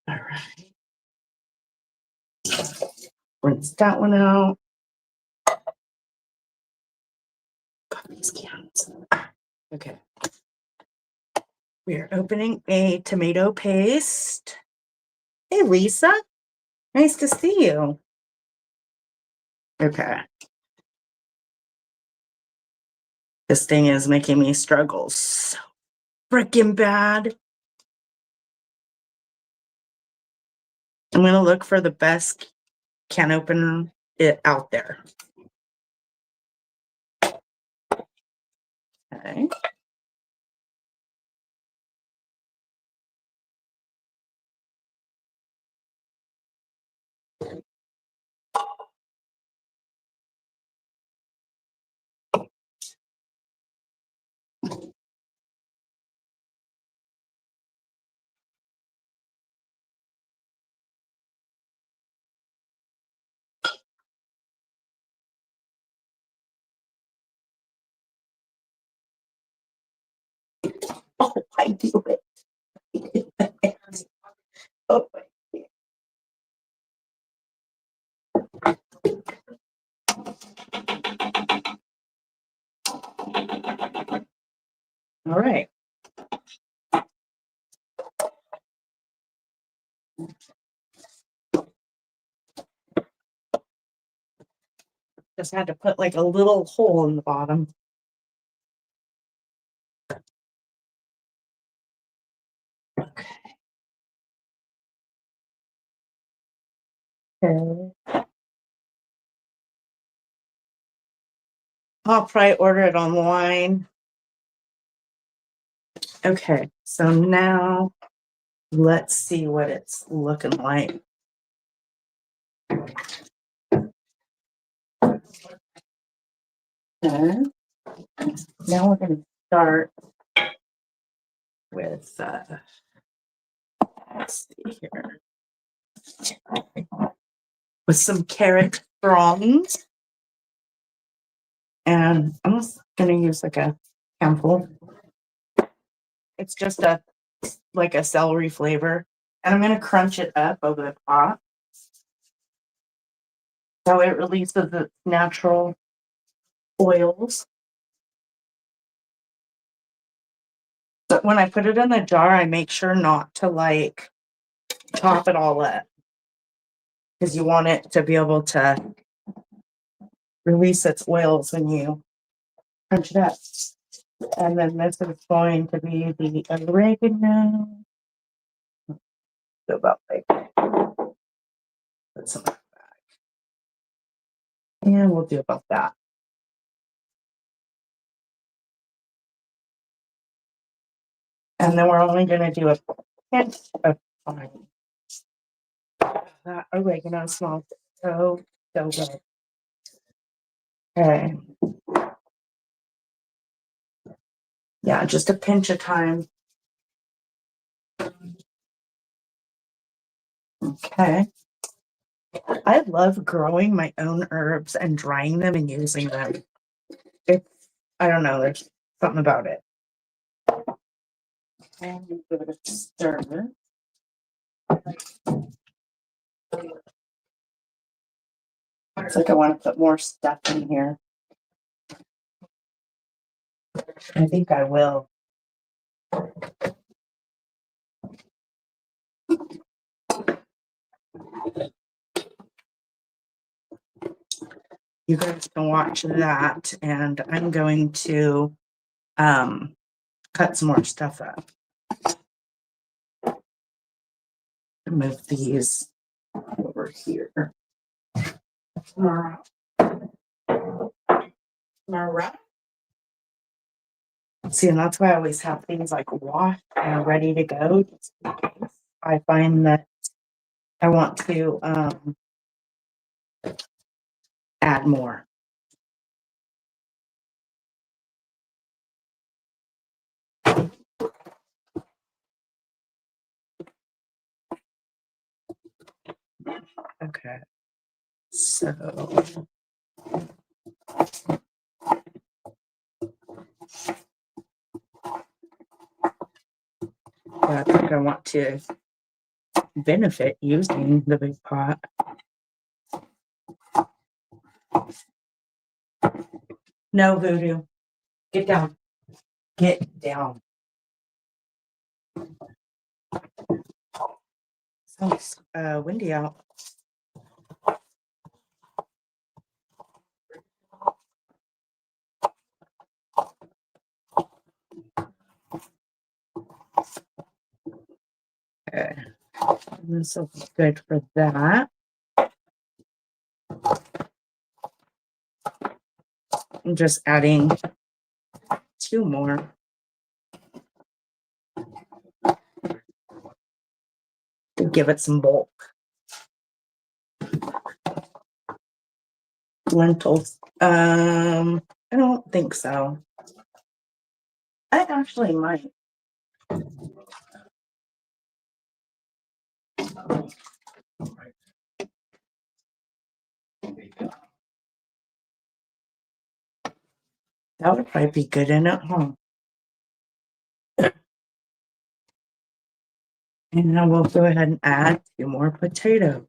All right. Rinse that one out. Got these cans. Okay. We are opening a tomato paste. Hey, Lisa. Nice to see you. Okay. This thing is making me struggle so freaking bad. I'm going to look for the best can opener out there. Okay. I do it. Oh, all right. Just had to put like a little hole in the bottom. Okay. I'll probably order it online. Okay, so now let's see what it's looking like. Okay. Now we're going to start with, let's see here, with some carrot fronds. And I'm just going to use like a handful. It's just like a celery flavor. And I'm going to crunch it up over the pot, so it releases its natural oils. But when I put it in the jar, I make sure not to like top it all up, because you want it to be able to release its oils when you crunch it up. And then this is going to be the oregano. So about like, put some back. And we'll do about that. And then we're only going to do a pinch of thyme. That oregano smells so good. Okay. Yeah, just a pinch of thyme. Okay. I love growing my own herbs and drying them and using them. I don't know, there's something about it. And we give it a stir. Looks like I want to put more stuff in here. I think I will. You guys can watch that, and I'm going to cut some more stuff up. Move these over here. See, and that's why I always have things like washed and ready to go. I find that I want to add more. Okay, so I think I want to benefit using the big pot. No, Voodoo. Get down. Get down. Sounds windy out. Okay. This will be good for that. I'm just adding 2 more. To give it some bulk. Lentils. I don't think so. I actually might. That would probably be good in it, huh? And now we'll go ahead and add 2 more potatoes.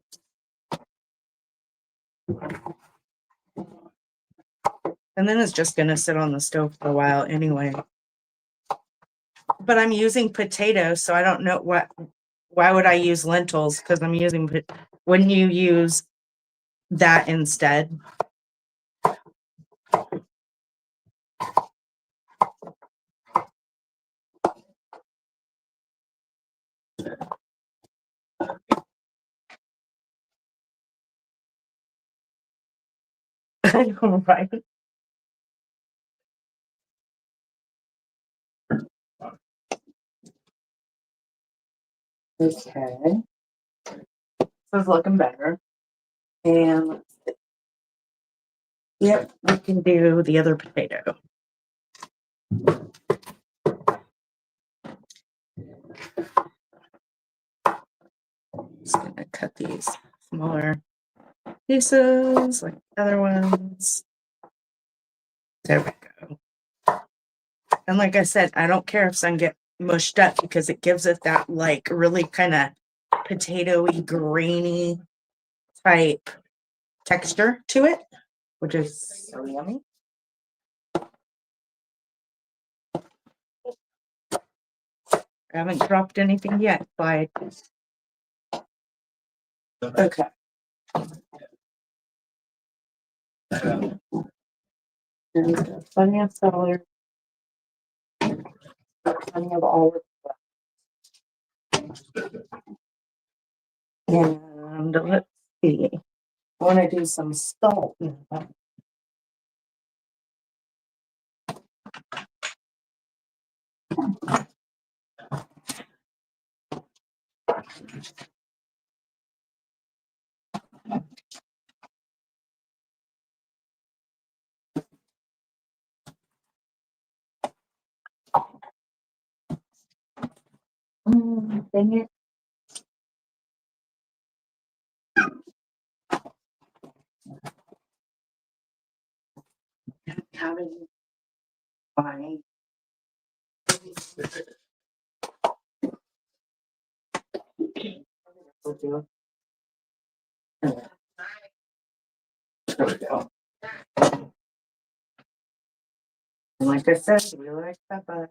And then it's just going to sit on the stove for a while anyway. But I'm using potatoes, so I don't know why would I use lentils? Because I'm using, wouldn't you use that instead? I know, right? Okay. This is looking better. And yep, we can do the other potato. Just gonna cut these smaller pieces like the other ones. There we go. And like I said, I don't care if some get mushed up because it gives it that like really kind of potatoey, grainy type texture to it, which is so yummy. I haven't dropped anything yet, but okay. And plenty of celery, plenty of olive oil. And let's see. I want to do some salt. Dang it. Having my there we go. And like I said, we like pepper.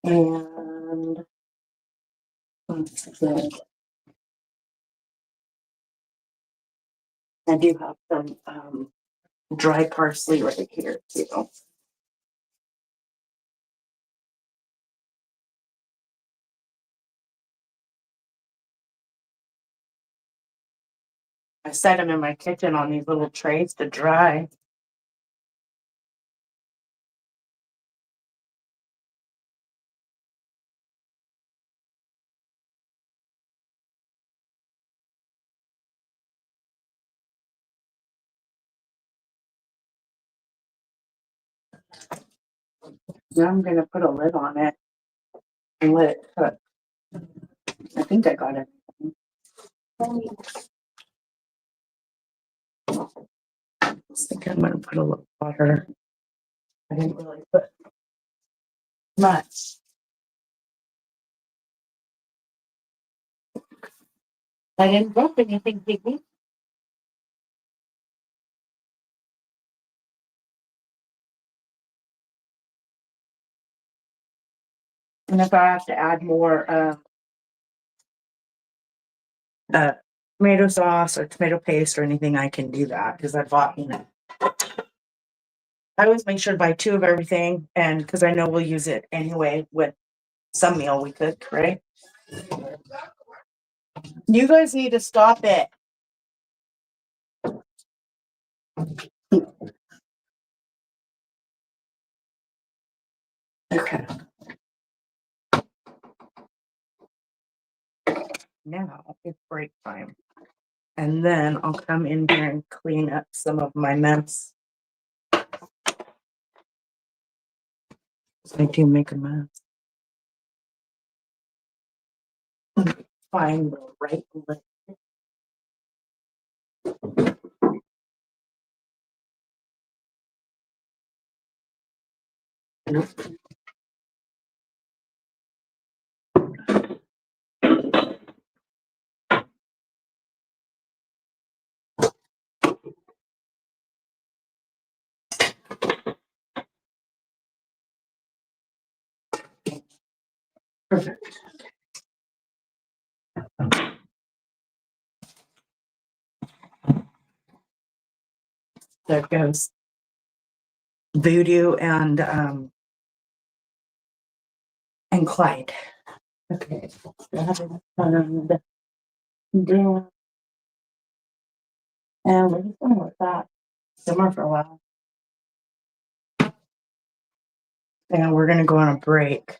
And let's see. I do have some dry parsley right here too. I set them in my kitchen on these little trays to dry. Now I'm gonna put a lid on it and let it cook. I think I got it. I think I'm gonna put a little water. I didn't really put much. I didn't drop anything, Piggy. And if I have to add more tomato sauce or tomato paste or anything, I can do that because I bought, I always make sure to buy 2 of everything, and because I know we'll use it anyway with some meal we cook, right? You guys need to stop it. Okay. Now it's break time. And then I'll come in here and clean up some of my mess. I do make a mess. Find the right lid. Perfect. There goes Voodoo and Clyde. Okay. And we're just gonna let that simmer for a while. And we're gonna go on a break.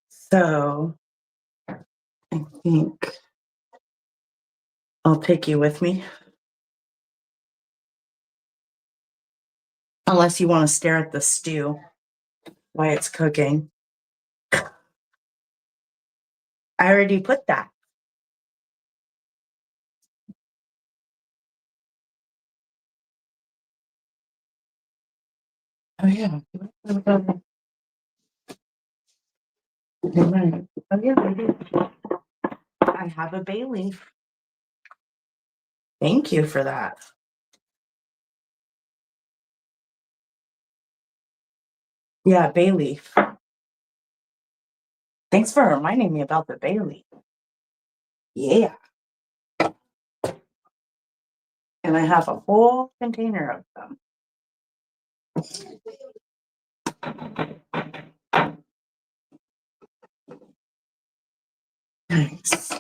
So I think I'll take you with me. Unless you want to stare at the stew while it's cooking. I already put that. Oh yeah. Oh yeah, I do. I have a bay leaf. Thank you for that. Yeah, bay leaf. Thanks for reminding me about the bay leaf. Yeah. And I have a whole container of them. Nice.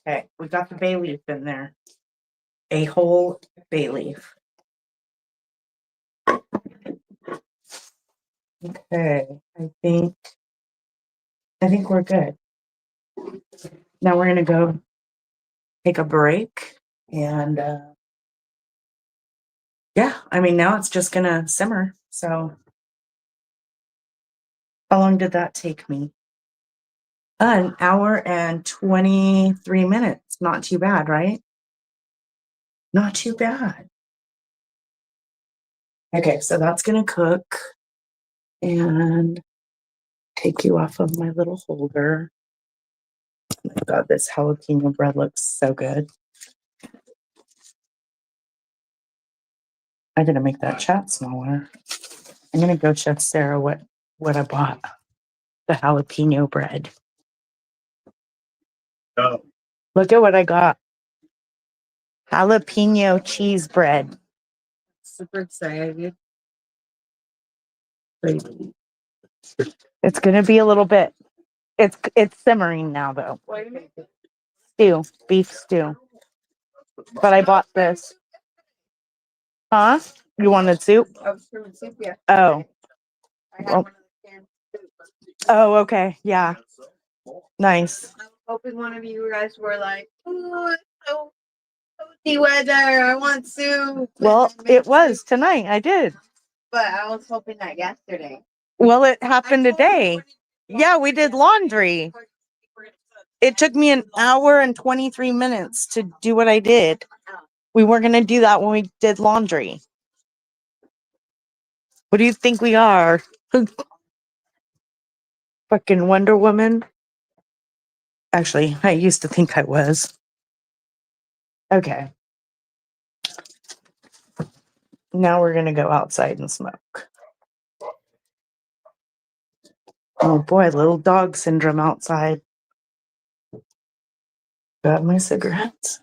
Okay, we got the bay leaf in there. A whole bay leaf. Okay, I think we're good. Now we're gonna go take a break and yeah, I mean now it's just gonna simmer. So how long did that take me? An hour and 23 minutes. Not too bad, right? Not too bad. Okay, so that's gonna cook and take you off of my little holder. Oh my God, this jalapeno bread looks so good. I gotta make that chat smaller. I'm gonna go show Sarah what I bought. The jalapeno bread. Oh. Look at what I got. Jalapeno cheese bread. Super excited. It's gonna be a little bit. It's simmering now though. Stew, beef stew. But I bought this. Huh? You wanted soup? Soup, yeah. Oh. Oh, okay. Yeah. Nice. I was hoping one of you guys were like, "Ooh, it's so cozy weather. I want soup." Well, it was tonight. I did. But I was hoping that yesterday. Well, it happened today. Yeah, we did laundry. It took me an hour and 23 minutes to do what I did. We weren't going to do that when we did laundry. What do you think we are? Fucking Wonder Woman? Actually, I used to think I was. Okay. Now we're going to go outside and smoke. Oh boy, little dog syndrome outside. Got my cigarettes.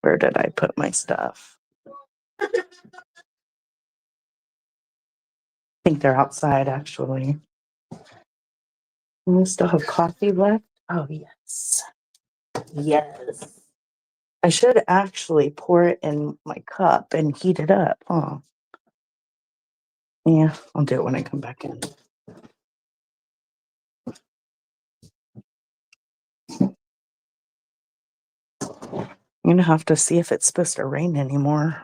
Where did I put my stuff? I think they're outside actually. We still have coffee left. Oh, yes. Yes. I should actually pour it in my cup and heat it up, huh? Yeah, I'll do it when I come back in. I'm gonna have to see if it's supposed to rain anymore.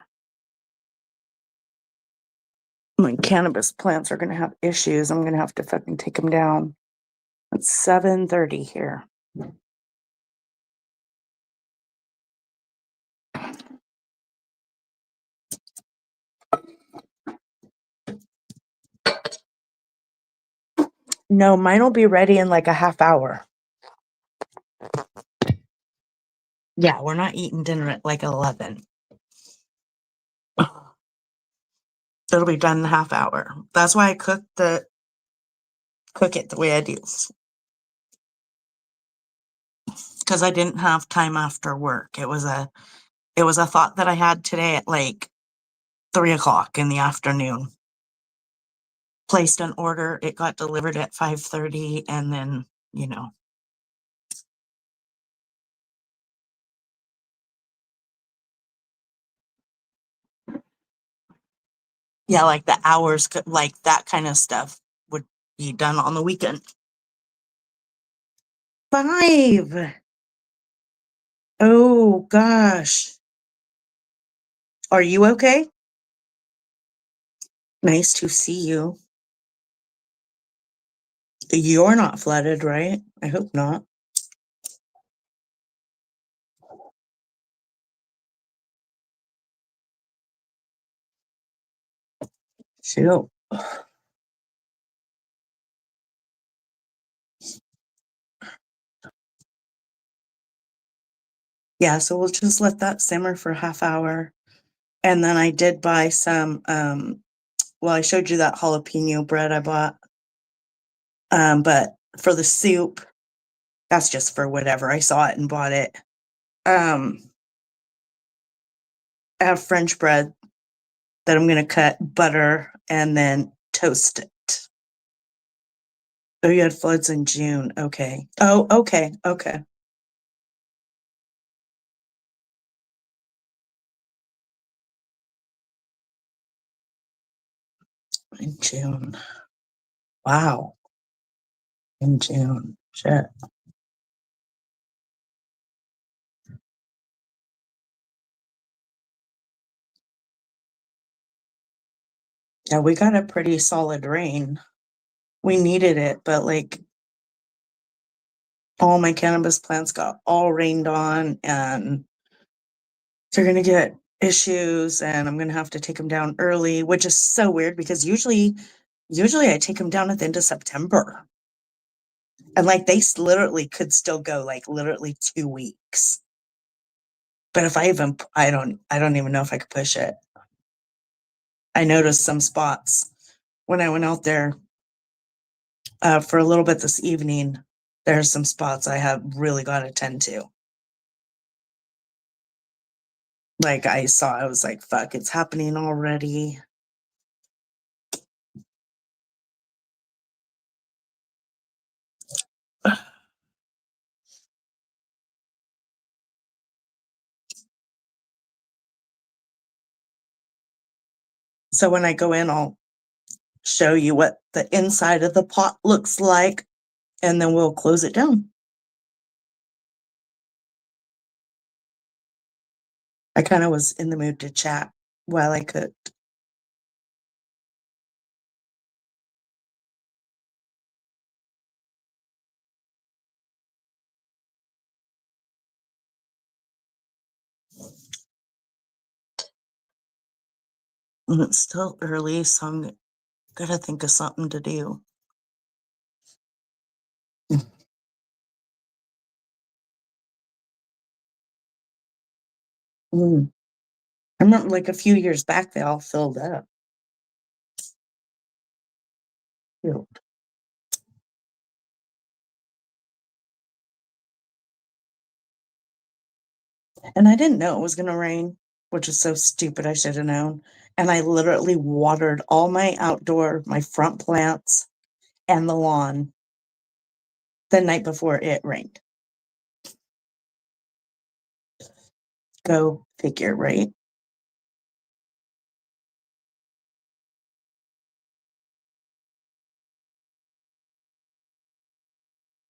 My cannabis plants are gonna have issues. I'm gonna have to fucking take them down. It's 7:30 here. No, mine will be ready in like a half hour. Yeah, we're not eating dinner at like 11. It'll be done in a half hour. That's why I cook it the way I do. Because I didn't have time after work. It was a thought that I had today at like 3 o'clock in the afternoon. Placed an order, it got delivered at 5:30, and then, yeah, like the hours, like that kind of stuff would be done on the weekend. 5. Oh gosh. Are you okay? Nice to see you. You're not flooded, right? I hope not. Shoot. Yeah, so we'll just let that simmer for a half hour. And then I did buy some, well, I showed you that jalapeno bread I bought. But for the soup, that's just for whatever. I saw it and bought it. I have French bread that I'm going to cut, butter, and then toast it. Oh, you had floods in June. Okay. Oh, okay. Okay. In June. Wow. In June. Shit. Yeah, we got a pretty solid rain. We needed it, but like all my cannabis plants got all rained on, and they're going to get issues, and I'm going to have to take them down early, which is so weird because usually I take them down at the end of September. And like they literally could still go like literally 2 weeks. But if I don't even know if I could push it. I noticed some spots when I went out there for a little bit this evening. There's some spots I have really got to tend to. Like I was like, fuck, it's happening already. So when I go in, I'll show you what the inside of the pot looks like, and then we'll close it down. I kind of was in the mood to chat while I cooked. And it's still early, so I'm gonna think of something to do. Mm. I remember like a few years back, they all filled up. Ew. And I didn't know it was gonna rain, which is so stupid. I should have known. And I literally watered all my front plants and the lawn the night before it rained. Go figure, right?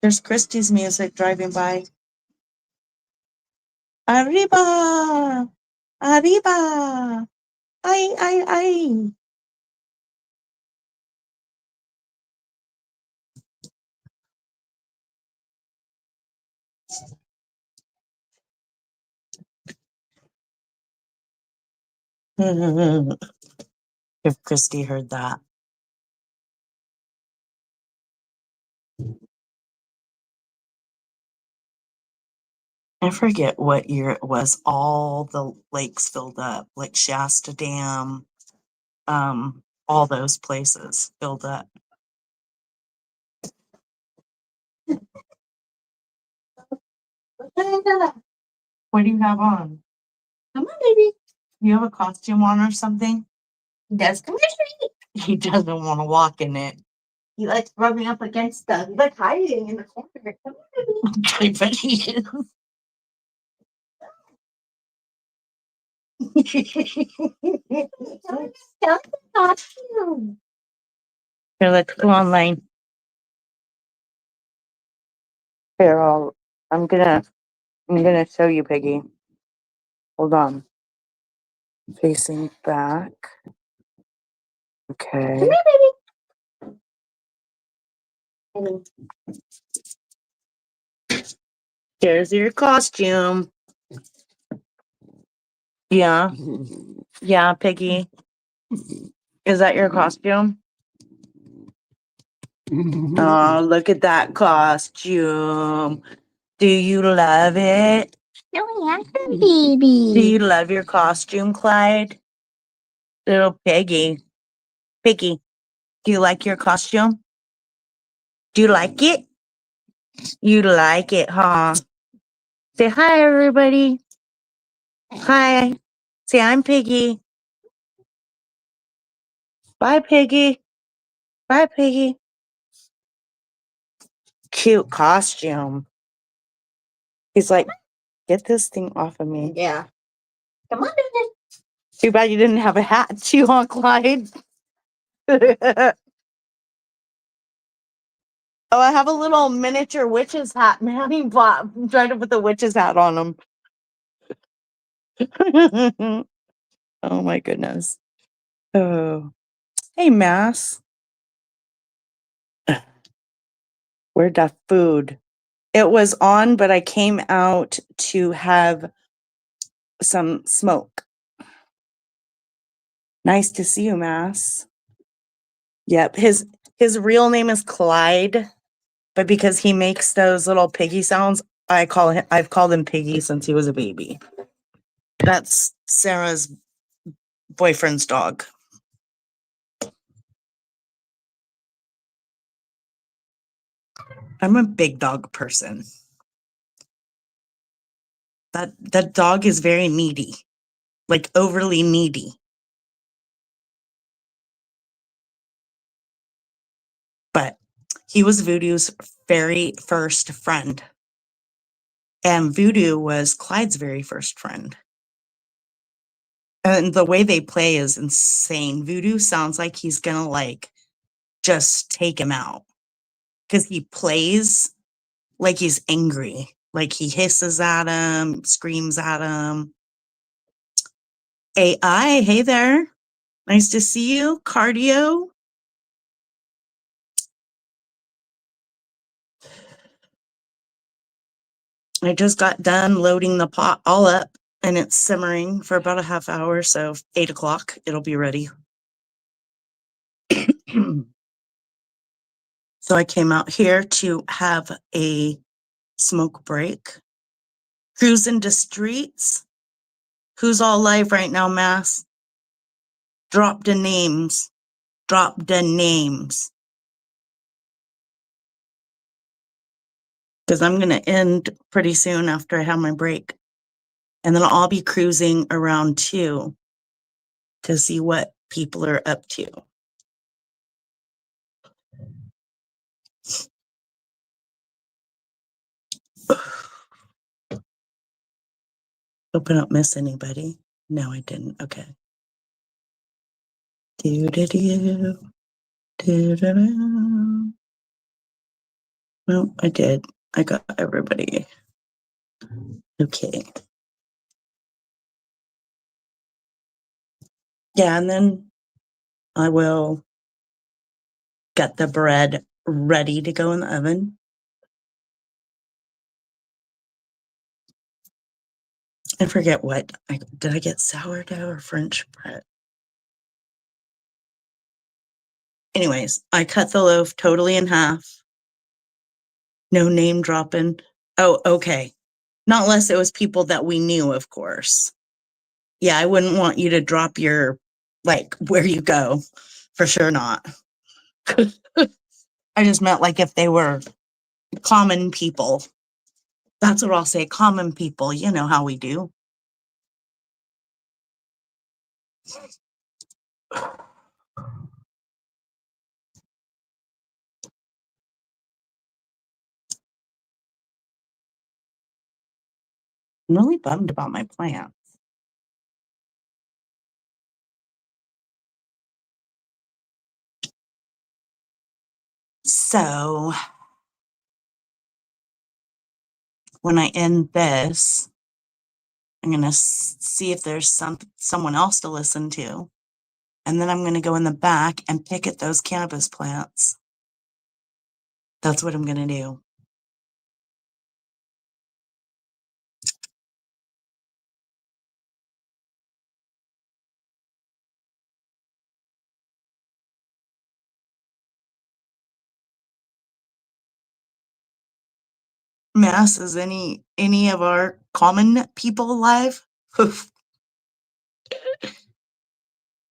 There's Christy's music driving by. Arriba! Arriba! Ay. If Christy heard that. I forget what year it was. All the lakes filled up, like Shasta Dam, all those places filled up. What do you have on? Come on, baby. You have a costume on or something? Does come here. He doesn't want to walk in it. He likes rubbing up against stuff. He's like hiding in the corner. Come on, baby. I bet he is. Tell the costume. Here, let's go online. Here, I'm gonna show you, Piggy. Hold on. Facing back. Okay. Come here, baby. Here's your costume. Yeah. Yeah, Piggy. Is that your costume? Oh, look at that costume. Do you love it? No, baby. Do you love your costume, Clyde? Little Piggy. Piggy, do you like your costume? Do you like it? You like it, huh? Say hi, everybody. Hi. Say, I'm Piggy. Bye, Piggy. Bye, Piggy. Cute costume. He's like, get this thing off of me. Yeah. Come on, baby. Too bad you didn't have a hat too, huh, Clyde? Oh, I have a little miniature witch's hat. Man, he bought. I'm trying to put the witch's hat on him. Oh my goodness. Oh, hey, Mass. Where'd that food? It was on, but I came out to have some smoke. Nice to see you, Mass. Yep, his real name is Clyde, but because he makes those little piggy sounds, I've called him Piggy since he was a baby. That's Sarah's boyfriend's dog. I'm a big dog person. That dog is very needy, like overly needy. But he was Voodoo's very first friend. And Voodoo was Clyde's very first friend. And the way they play is insane. Voodoo sounds like he's gonna like just take him out. Because he plays like he's angry. Like he hisses at him, screams at him. AI, hey there. Nice to see you. Cardio. I just got done loading the pot all up and it's simmering for about a half hour. So 8 o'clock, it'll be ready. So I came out here to have a smoke break. Cruising the streets. Who's all live right now, Mass? Drop the names. Drop the names. Because I'm going to end pretty soon after I have my break. And then I'll be cruising around 2 to see what people are up to. Hope I don't miss anybody. No, I didn't. Okay. Do-do-do. Do-do-do. No, I did. I got everybody. Okay. Yeah, and then I will get the bread ready to go in the oven. I forget what. Did I get sourdough or French bread? Anyways, I cut the loaf totally in half. No name dropping. Oh, okay. Not unless it was people that we knew, of course. Yeah, I wouldn't want you to drop your, like, where you go. For sure not. I just meant like if they were common people. That's what I'll say, common people. You know how we do. I'm really bummed about my plants. So when I end this, I'm going to see if there's someone else to listen to. And then I'm going to go in the back and pick at those cannabis plants. That's what I'm going to do. Mass, is any of our common people alive?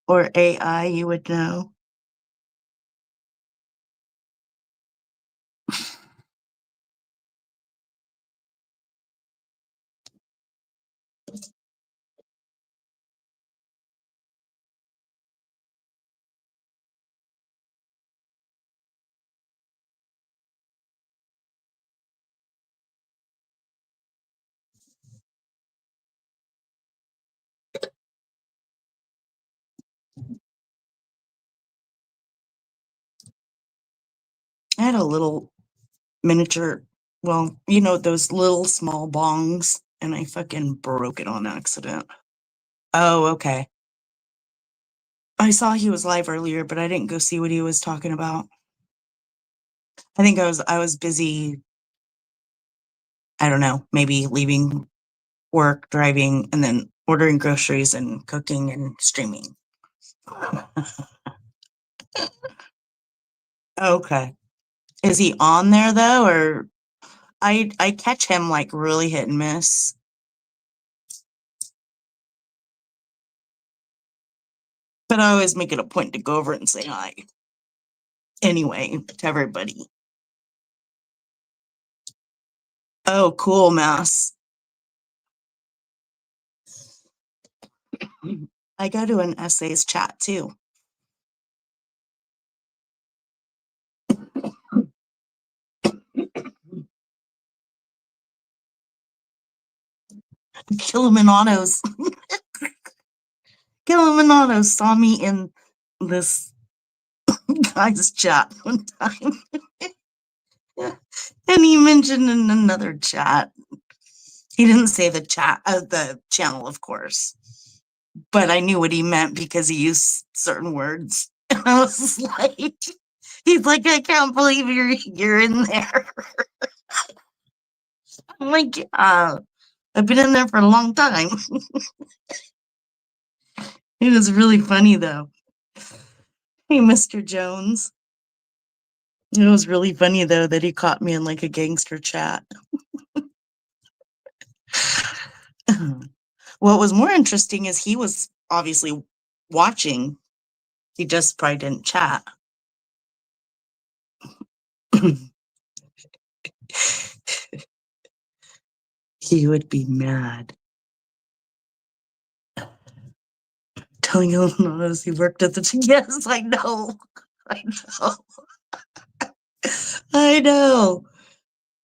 Or AI, you would know. I had a little miniature, well, you know, those little small bongs, and I fucking broke it on accident. Oh, okay. I saw he was live earlier, but I didn't go see what he was talking about. I think I was busy, I don't know, maybe leaving work, driving, and then ordering groceries and cooking and streaming. Okay. Is he on there though, or I catch him like really hit and miss. But I always make it a point to go over and say hi. Anyway, to everybody. Oh, cool, Mouse. I go to an essays chat too. Killaminatos. Killaminatos saw me in this guy's chat one time. And he mentioned in another chat. He didn't say the chat, the channel, of course. But I knew what he meant because he used certain words. And I was like, he's like, I can't believe you're in there. I'm like, yeah, I've been in there for a long time. It was really funny though. Hey, Mr. Jones. It was really funny though that he caught me in like a gangster chat. What was more interesting is he was obviously watching. He just probably didn't chat. He would be mad. Telling him as he worked at the yes, I know. I know. I know.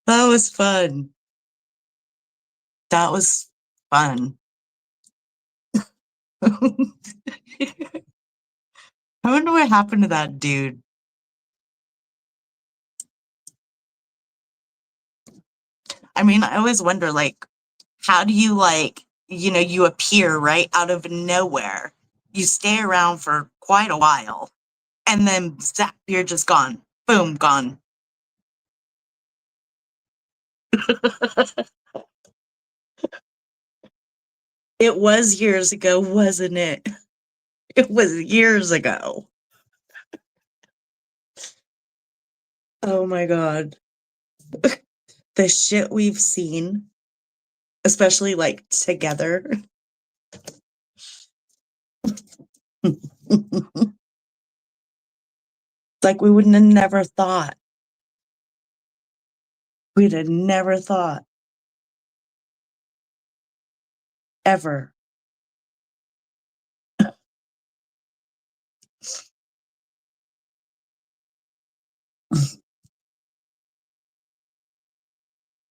That was fun. That was fun. I wonder what happened to that dude. I mean, I always wonder, like, how do you, like, you know, you appear right out of nowhere. You stay around for quite a while, and then zap, you're just gone. Boom, gone. It was years ago, wasn't it? It was years ago. Oh my God. the shit we've seen, especially like together. Like we wouldn't have never thought. We'd have never thought. Ever.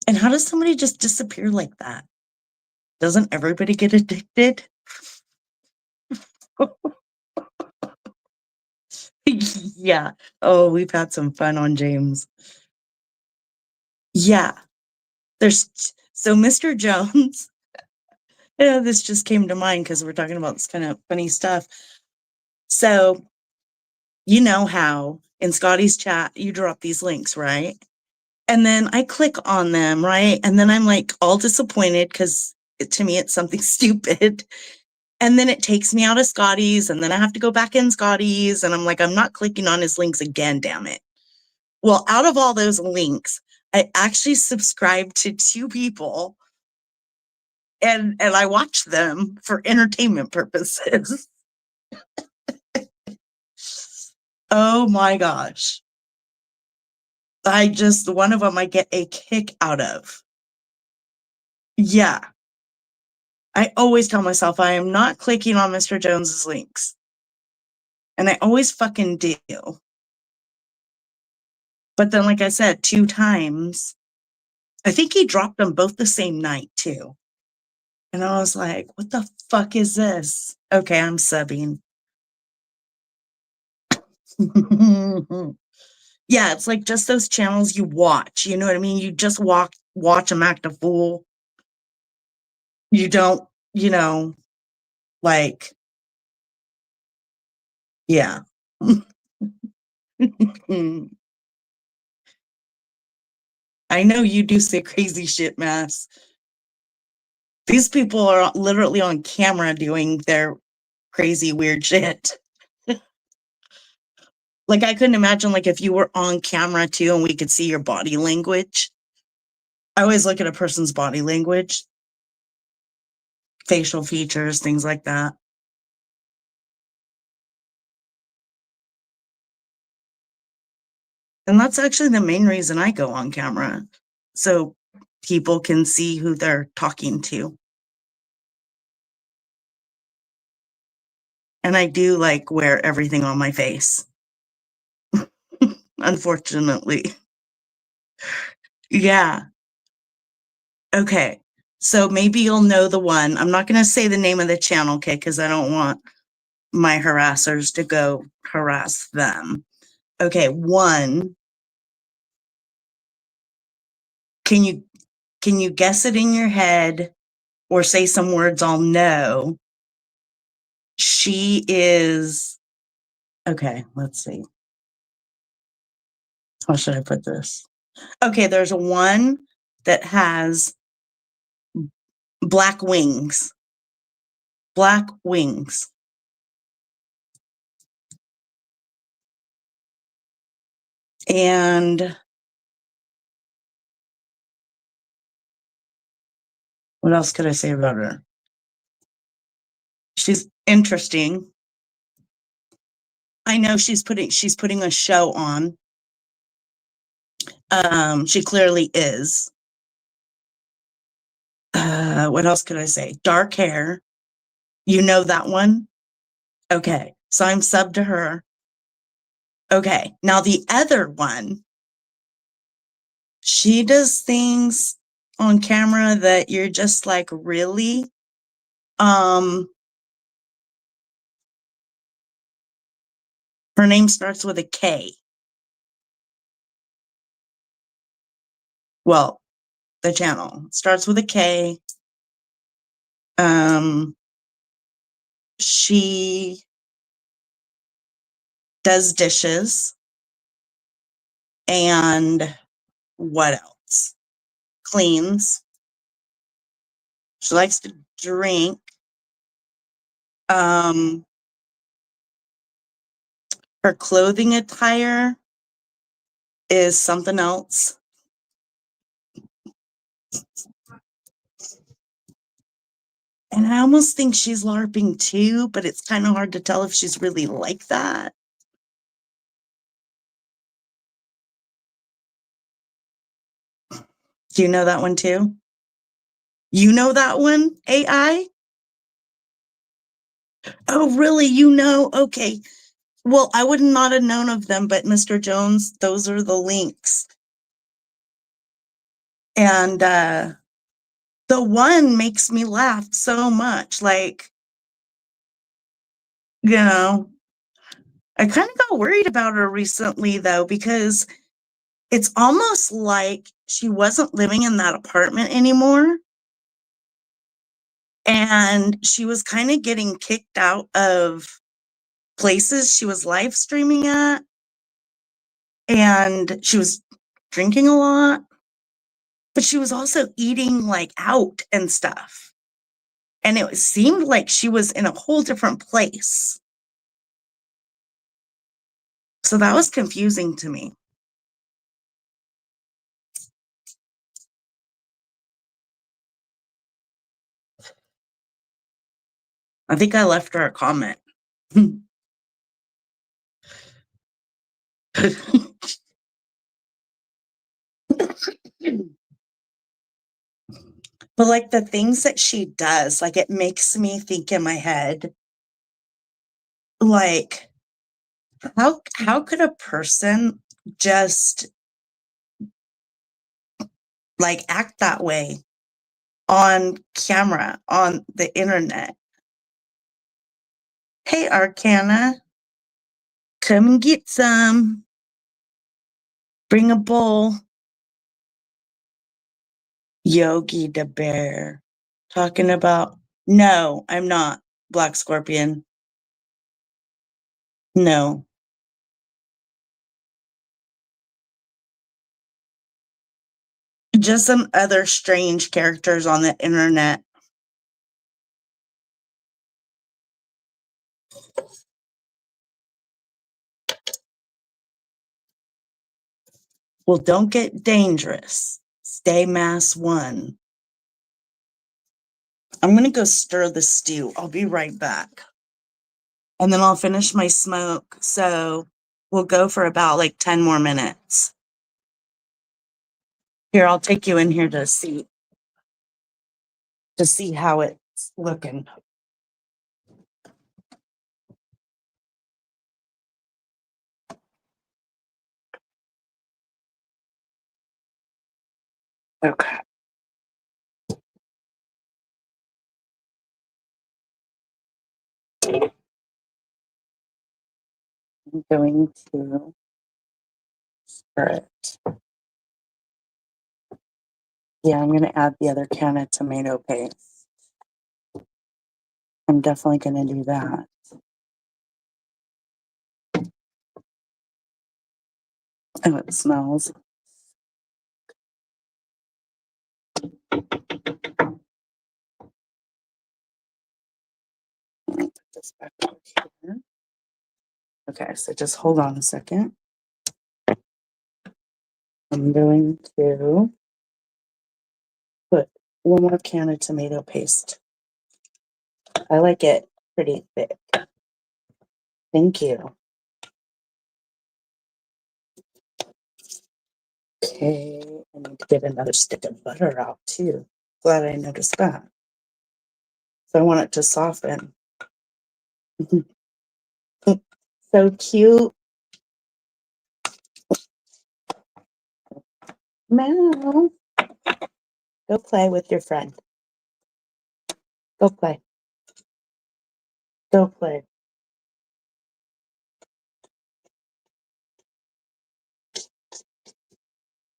And how does somebody just disappear like that? Doesn't everybody get addicted? Yeah. Oh, we've had some fun on James. Yeah. So Mr. Jones, yeah, this just came to mind because we're talking about this kind of funny stuff. So, you know how in Scotty's chat, you drop these links, right? And then I click on them, right? And then I'm like all disappointed because to me, it's something stupid. And then it takes me out of Scotty's and then I have to go back in Scotty's. And I'm like, I'm not clicking on his links again, damn it. Well, out of all those links, I actually subscribed to 2 people and I watched them for entertainment purposes. Oh my gosh. One of them I get a kick out of. Yeah. I always tell myself I am not clicking on Mr. Jones's links. And I always fucking do. But then, like I said, 2 times, I think he dropped them both the same night too. And I was like, what the fuck is this? Okay, I'm subbing. Yeah, it's like just those channels you watch. You know what I mean? You just watch them act a fool. You don't, like, yeah. I know you do say crazy shit, Mass. These people are literally on camera doing their crazy, weird shit. Like, I couldn't imagine, like, if you were on camera, too, and we could see your body language. I always look at a person's body language, facial features, things like that. And that's actually the main reason I go on camera. So people can see who they're talking to. And I do like wear everything on my face. Unfortunately. Yeah. Okay. So maybe you'll know the one. I'm not going to say the name of the channel, okay, because I don't want my harassers to go harass them. Okay, one. Can you guess it in your head or say some words I'll know? She is, okay, let's see. How should I put this? Okay, there's one that has black wings. Black wings. And what else could I say about her? She's interesting. I know she's putting a show on. She clearly is. What else could I say? Dark hair. You know that one? Okay. So I'm subbed to her. Okay. Now the other one, she does things on camera that you're just like, really? Her name starts with a K. Well, the channel starts with a K. She does dishes. And what else? Cleans. She likes to drink. Her clothing attire is something else. And I almost think she's LARPing too, but it's kind of hard to tell if she's really like that. Do you know that one too? You know that one, AI? Oh, really? You know? Okay. Well, I would not have known of them, but Mr. Jones, those are the links. And the one makes me laugh so much. Like, you know, I kind of got worried about her recently though, because it's almost like she wasn't living in that apartment anymore. And she was kind of getting kicked out of places she was live streaming at. And she was drinking a lot, but she was also eating like out and stuff. And it seemed like she was in a whole different place. So that was confusing to me. I think I left her a comment. But like the things that she does, like it makes me think in my head, like, how could a person just like act that way on camera, on the internet? Hey, Arcana, come get some. Bring a bowl. Yogi the Bear. Talking about, no, I'm not Black Scorpion. No. Just some other strange characters on the internet. Well, don't get dangerous. Stay mass 1. I'm going to go stir the stew. I'll be right back. And then I'll finish my smoke. So we'll go for about like 10 more minutes. Here, I'll take you in here to see how it's looking. Okay. I'm going to stir it. Yeah, I'm going to add the other can of tomato paste. I'm definitely going to do that. Oh, it smells. Put this back over here. Okay, so just hold on a second. I'm going to put one more can of tomato paste. I like it pretty thick. Thank you. Okay, I need to get another stick of butter out too. Glad I noticed that. So I want it to soften. So cute. Mel, go play with your friend. Go play. Go play.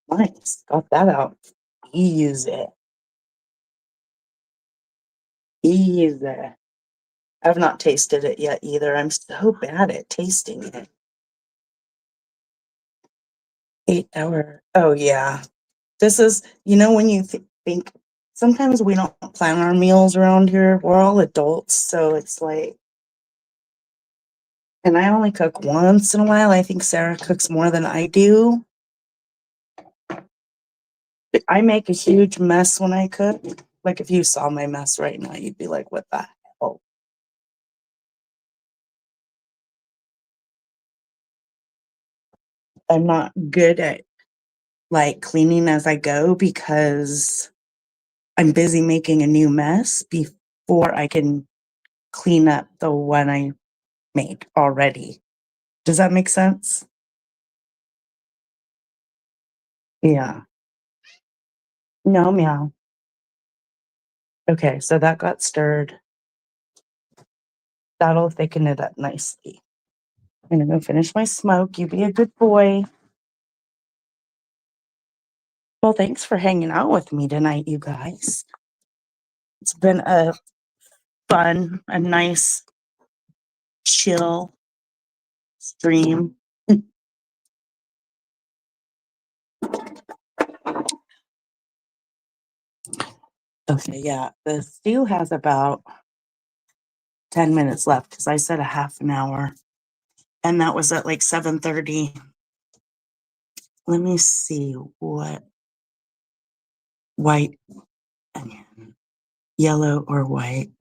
Nice. Got that out. Easy. Easy. I've not tasted it yet either. I'm so bad at tasting it. 8 hour. Oh, yeah. This is, when you think sometimes we don't plan our meals around here. We're all adults. So it's like, and I only cook once in a while. I think Sarah cooks more than I do. I make a huge mess when I cook. Like if you saw my mess right now, you'd be like, what the hell? I'm not good at like cleaning as I go because I'm busy making a new mess before I can clean up the one I made already. Does that make sense? Yeah. No, meow. Okay, so that got stirred. That'll thicken it up nicely. I'm gonna go finish my smoke. You be a good boy. Well, thanks for hanging out with me tonight, you guys. It's been a nice, chill stream. Okay, yeah, the stew has about 10 minutes left because I said a half an hour. And that was at like 7:30. Let me see what white onion, yellow or white.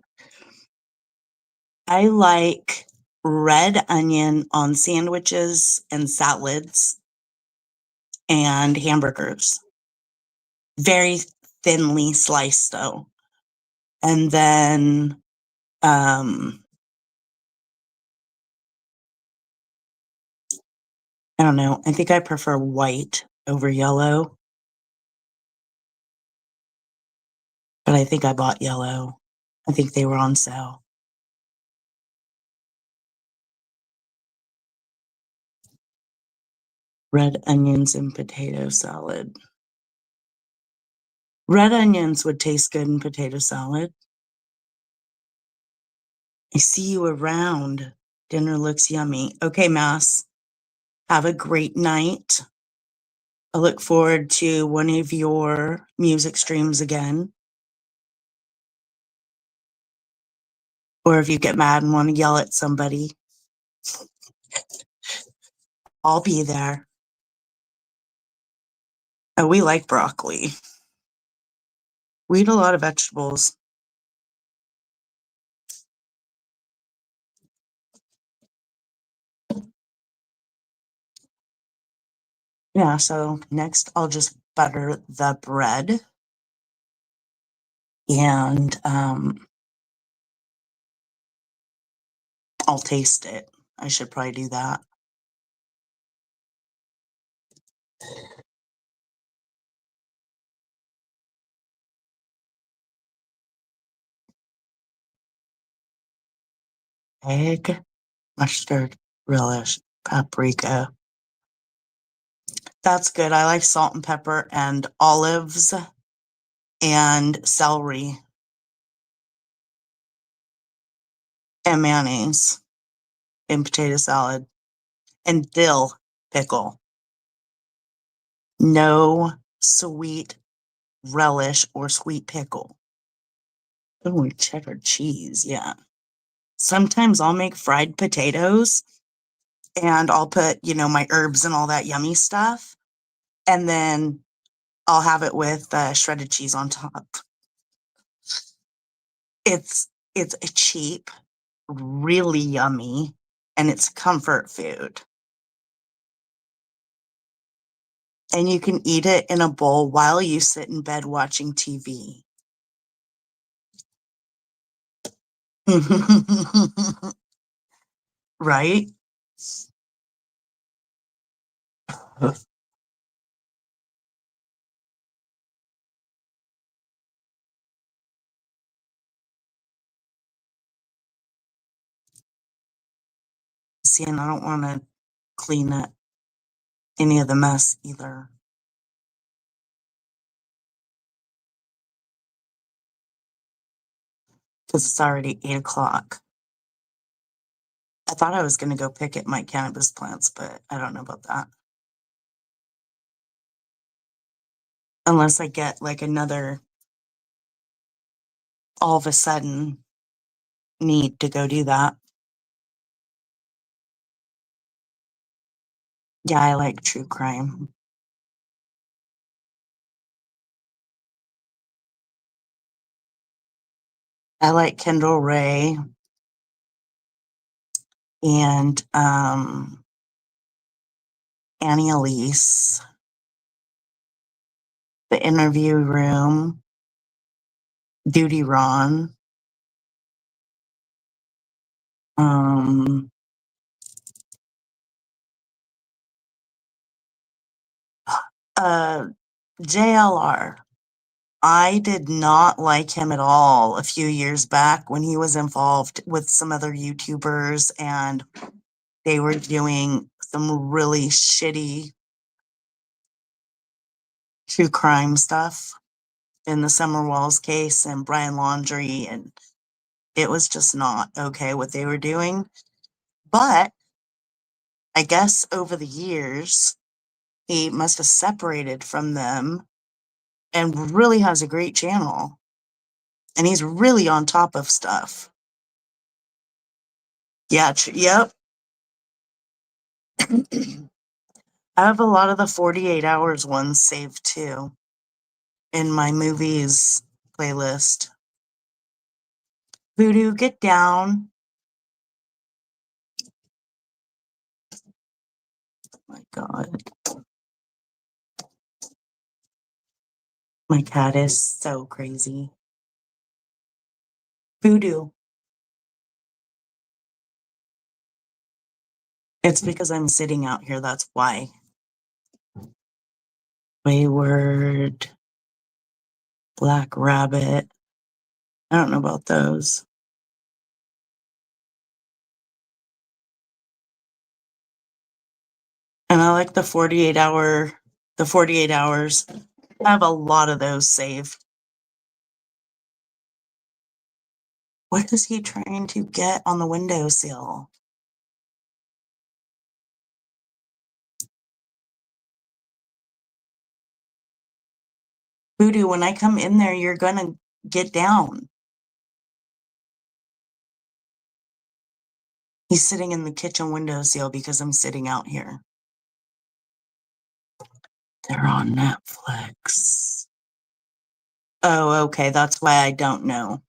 I like red onion on sandwiches and salads and hamburgers. Very thinly sliced though. And then I don't know. I think I prefer white over yellow. But I think I bought yellow. I think they were on sale. Red onions and potato salad. Red onions would taste good in potato salad. I see you around. Dinner looks yummy. Okay, Mass. Have a great night. I look forward to one of your music streams again. Or if you get mad and want to yell at somebody, I'll be there. Oh, we like broccoli. We eat a lot of vegetables. Yeah, so next I'll just butter the bread and I'll taste it. I should probably do that. Egg, mustard, relish, paprika. That's good. I like salt and pepper and olives and celery and mayonnaise and potato salad and dill pickle. No sweet relish or sweet pickle. Oh, cheddar cheese. Yeah. Sometimes I'll make fried potatoes and I'll put, my herbs and all that yummy stuff. And then I'll have it with shredded cheese on top. It's cheap, really yummy, and it's comfort food. And you can eat it in a bowl while you sit in bed watching TV. Right? See, and I don't want to clean up any of the mess either. Because it's already 8 o'clock. I thought I was going to go pick at my cannabis plants, but I don't know about that. Unless I get like another all of a sudden need to go do that. Yeah, I like true crime. I like Kendall Ray and Annie Elise, The Interview Room, Duty Ron, um, JLR. I did not like him at all a few years back when he was involved with some other YouTubers and they were doing some really shitty true crime stuff in the Summer Walls case and Brian Laundrie, and it was just not okay what they were doing. But I guess over the years, he must have separated from them and really has a great channel. And he's really on top of stuff. Yeah, yep. I have a lot of the 48 hours ones saved too in my movies playlist. Voodoo, get down. Oh my God. My cat is so crazy. Voodoo. It's because I'm sitting out here, that's why. Wayward. Black Rabbit. I don't know about those. And I like the 48 hours. I have a lot of those saved. What is he trying to get on the windowsill? Voodoo, when I come in there, you're gonna get down. He's sitting in the kitchen windowsill because I'm sitting out here. They're on Netflix. Oh, okay. That's why I don't know.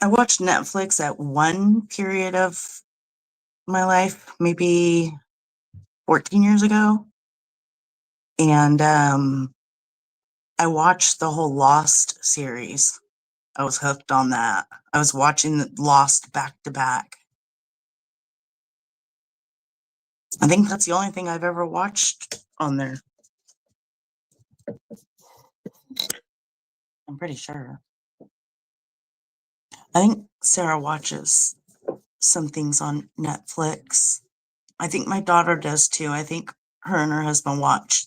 I watched Netflix at one period of my life, maybe 14 years ago. And I watched the whole Lost series. I was hooked on that. I was watching Lost back to back. I think that's the only thing I've ever watched on there. I'm pretty sure. I think Sarah watches some things on Netflix. I think my daughter does too. I think her and her husband watch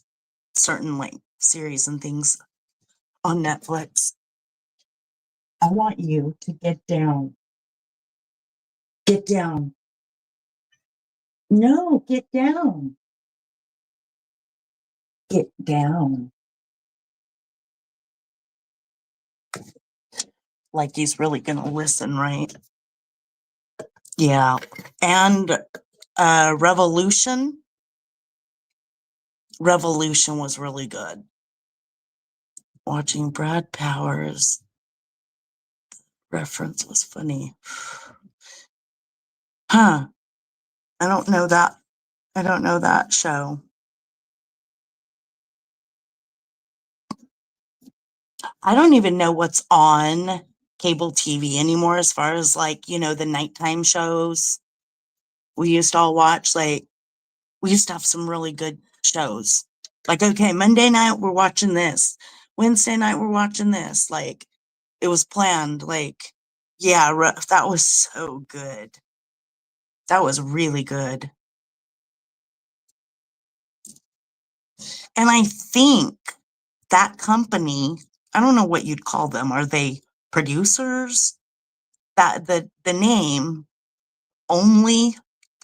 certain like series and things on Netflix. I want you to get down. Get down. No, get down. Get down. Like he's really gonna listen, right? Yeah. And Revolution. Revolution was really good. Watching Brad Powers. Reference was funny. Huh. I don't know that. I don't know that show. I don't even know what's on cable TV anymore as far as like, you know, the nighttime shows we used to all watch. Like, we used to have some really good shows. Like, okay, Monday night we're watching this. Wednesday night we're watching this. Like, it was planned. Like, yeah, that was so good. That was really good. And I think that company, I don't know what you'd call them. Are they producers? That the name only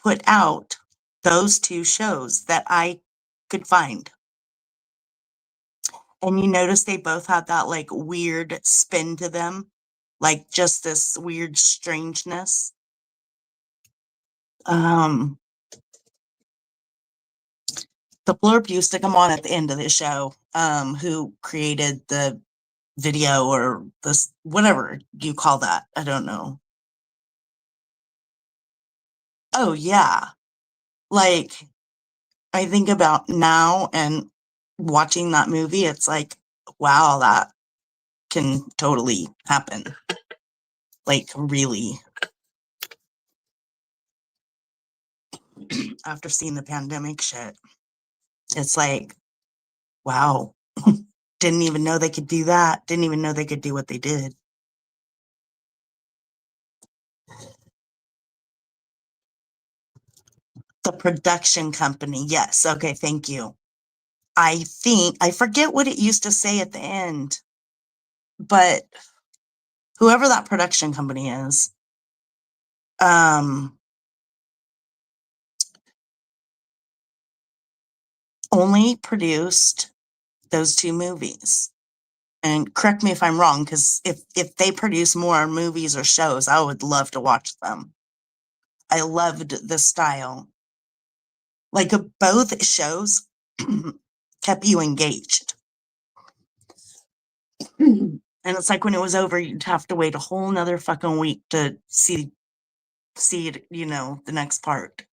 put out those two shows that I could find. And you notice they both had that like weird spin to them, like just this weird strangeness. The blurb used to come on at the end of the show, who created the video or this, whatever you call that. I don't know. Oh, yeah. Like, I think about now and watching that movie, it's like, wow, that can totally happen. Like, really. After seeing the pandemic shit, it's like, wow. Didn't even know they could do that. Didn't even know they could do what they did. The production company. Yes. Okay. Thank you. I forget what it used to say at the end, but whoever that production company is, only produced those 2 movies. And correct me if I'm wrong, because if they produce more movies or shows, I would love to watch them. I loved the style. Like both shows kept you engaged. And it's like when it was over, you'd have to wait a whole nother fucking week to see it, the next part.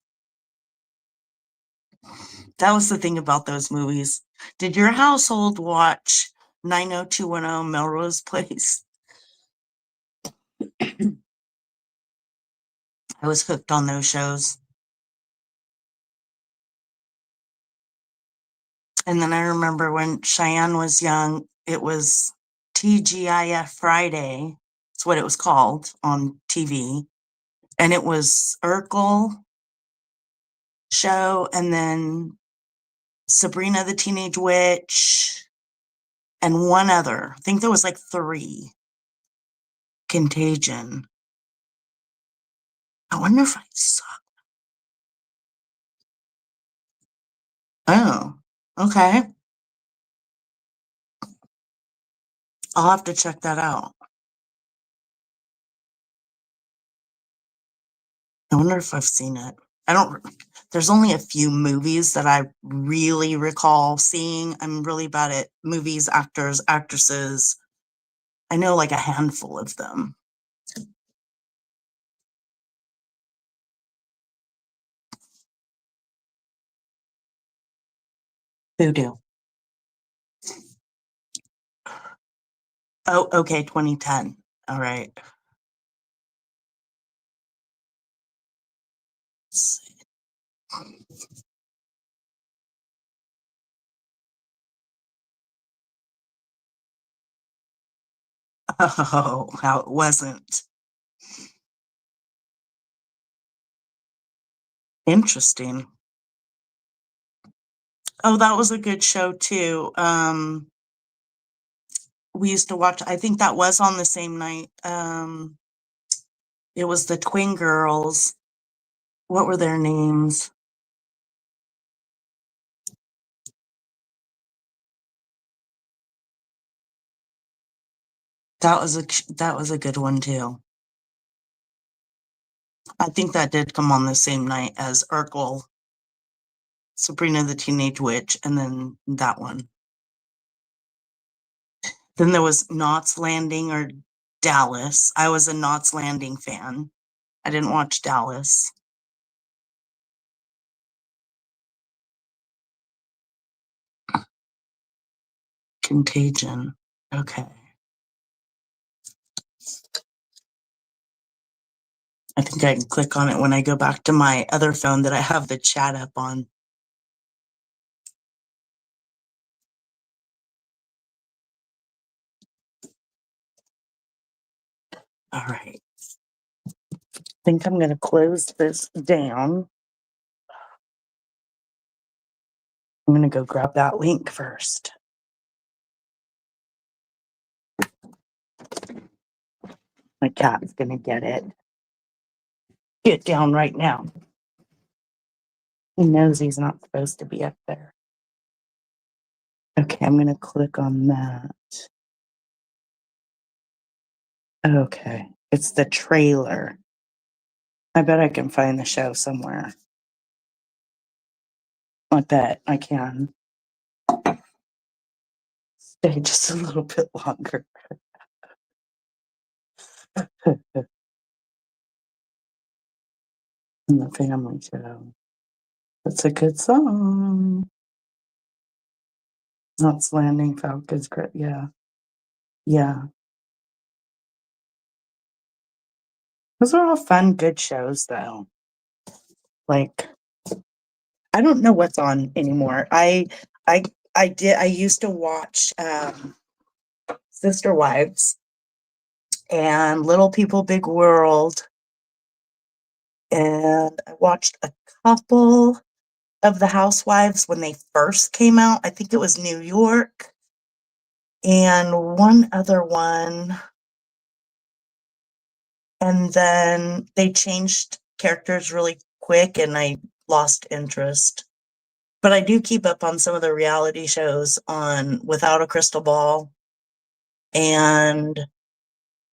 That was the thing about those movies. Did your household watch 90210 Melrose Place? I was hooked on those shows. And then I remember when Cheyenne was young, it was TGIF Friday. That's what it was called on TV. And it was Urkel show and then Sabrina the Teenage Witch and one other. I think there was like 3. Contagion. I wonder if I saw. Oh, okay. I'll have to check that out. I wonder if I've seen it. There's only a few movies that I really recall seeing. I'm really bad at movies, actors, actresses. I know like a handful of them. Voodoo. Oh, okay, 2010. All right. Let's see. Oh, how it wasn't. Interesting. Oh, that was a good show too. We used to watch, I think that was on the same night. It was the twin girls. What were their names? That was a good one too. I think that did come on the same night as Urkel, Sabrina the Teenage Witch, and then that one. Then there was Knots Landing or Dallas. I was a Knots Landing fan. I didn't watch Dallas. Contagion. Okay. I think I can click on it when I go back to my other phone that I have the chat up on. All right. I think I'm going to close this down. I'm going to go grab that link first. My cat's going to get it. Get down right now. He knows he's not supposed to be up there. Okay, I'm going to click on that. Okay, it's the trailer. I bet I can find the show somewhere. I bet I can. Stay just a little bit longer. And the Family Show. That's a good song. Knots Landing, Falcon's Cry. Yeah. Yeah. Those are all fun, good shows, though. Like, I don't know what's on anymore. I used to watch Sister Wives and Little People Big World, and I watched a couple of the Housewives when they first came out. I think it was New York, and one other one, and then they changed characters really quick and I lost interest. But I do keep up on some of the reality shows on Without a Crystal Ball and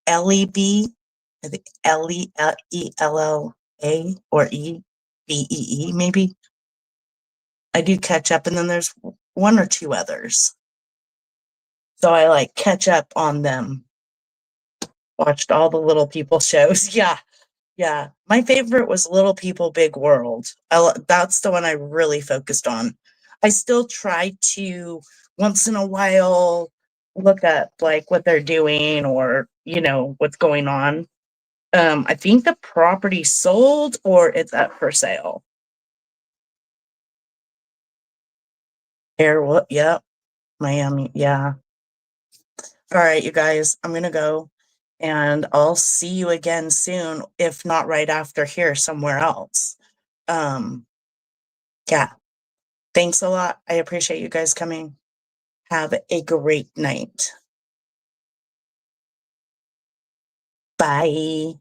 LEB, I think LELLA or EBEE maybe. I do catch up, and then there's one or two others. So I like catch up on them. Watched all the Little People shows. Yeah. Yeah. My favorite was Little People Big World. That's the one I really focused on. I still try to once in a while look at like what they're doing or, what's going on. I think the property sold or it's up for sale. Yep. Miami. Yeah. All right, you guys, I'm going to go and I'll see you again soon, if not right after here, somewhere else. Yeah. Thanks a lot. I appreciate you guys coming. Have a great night. Bye.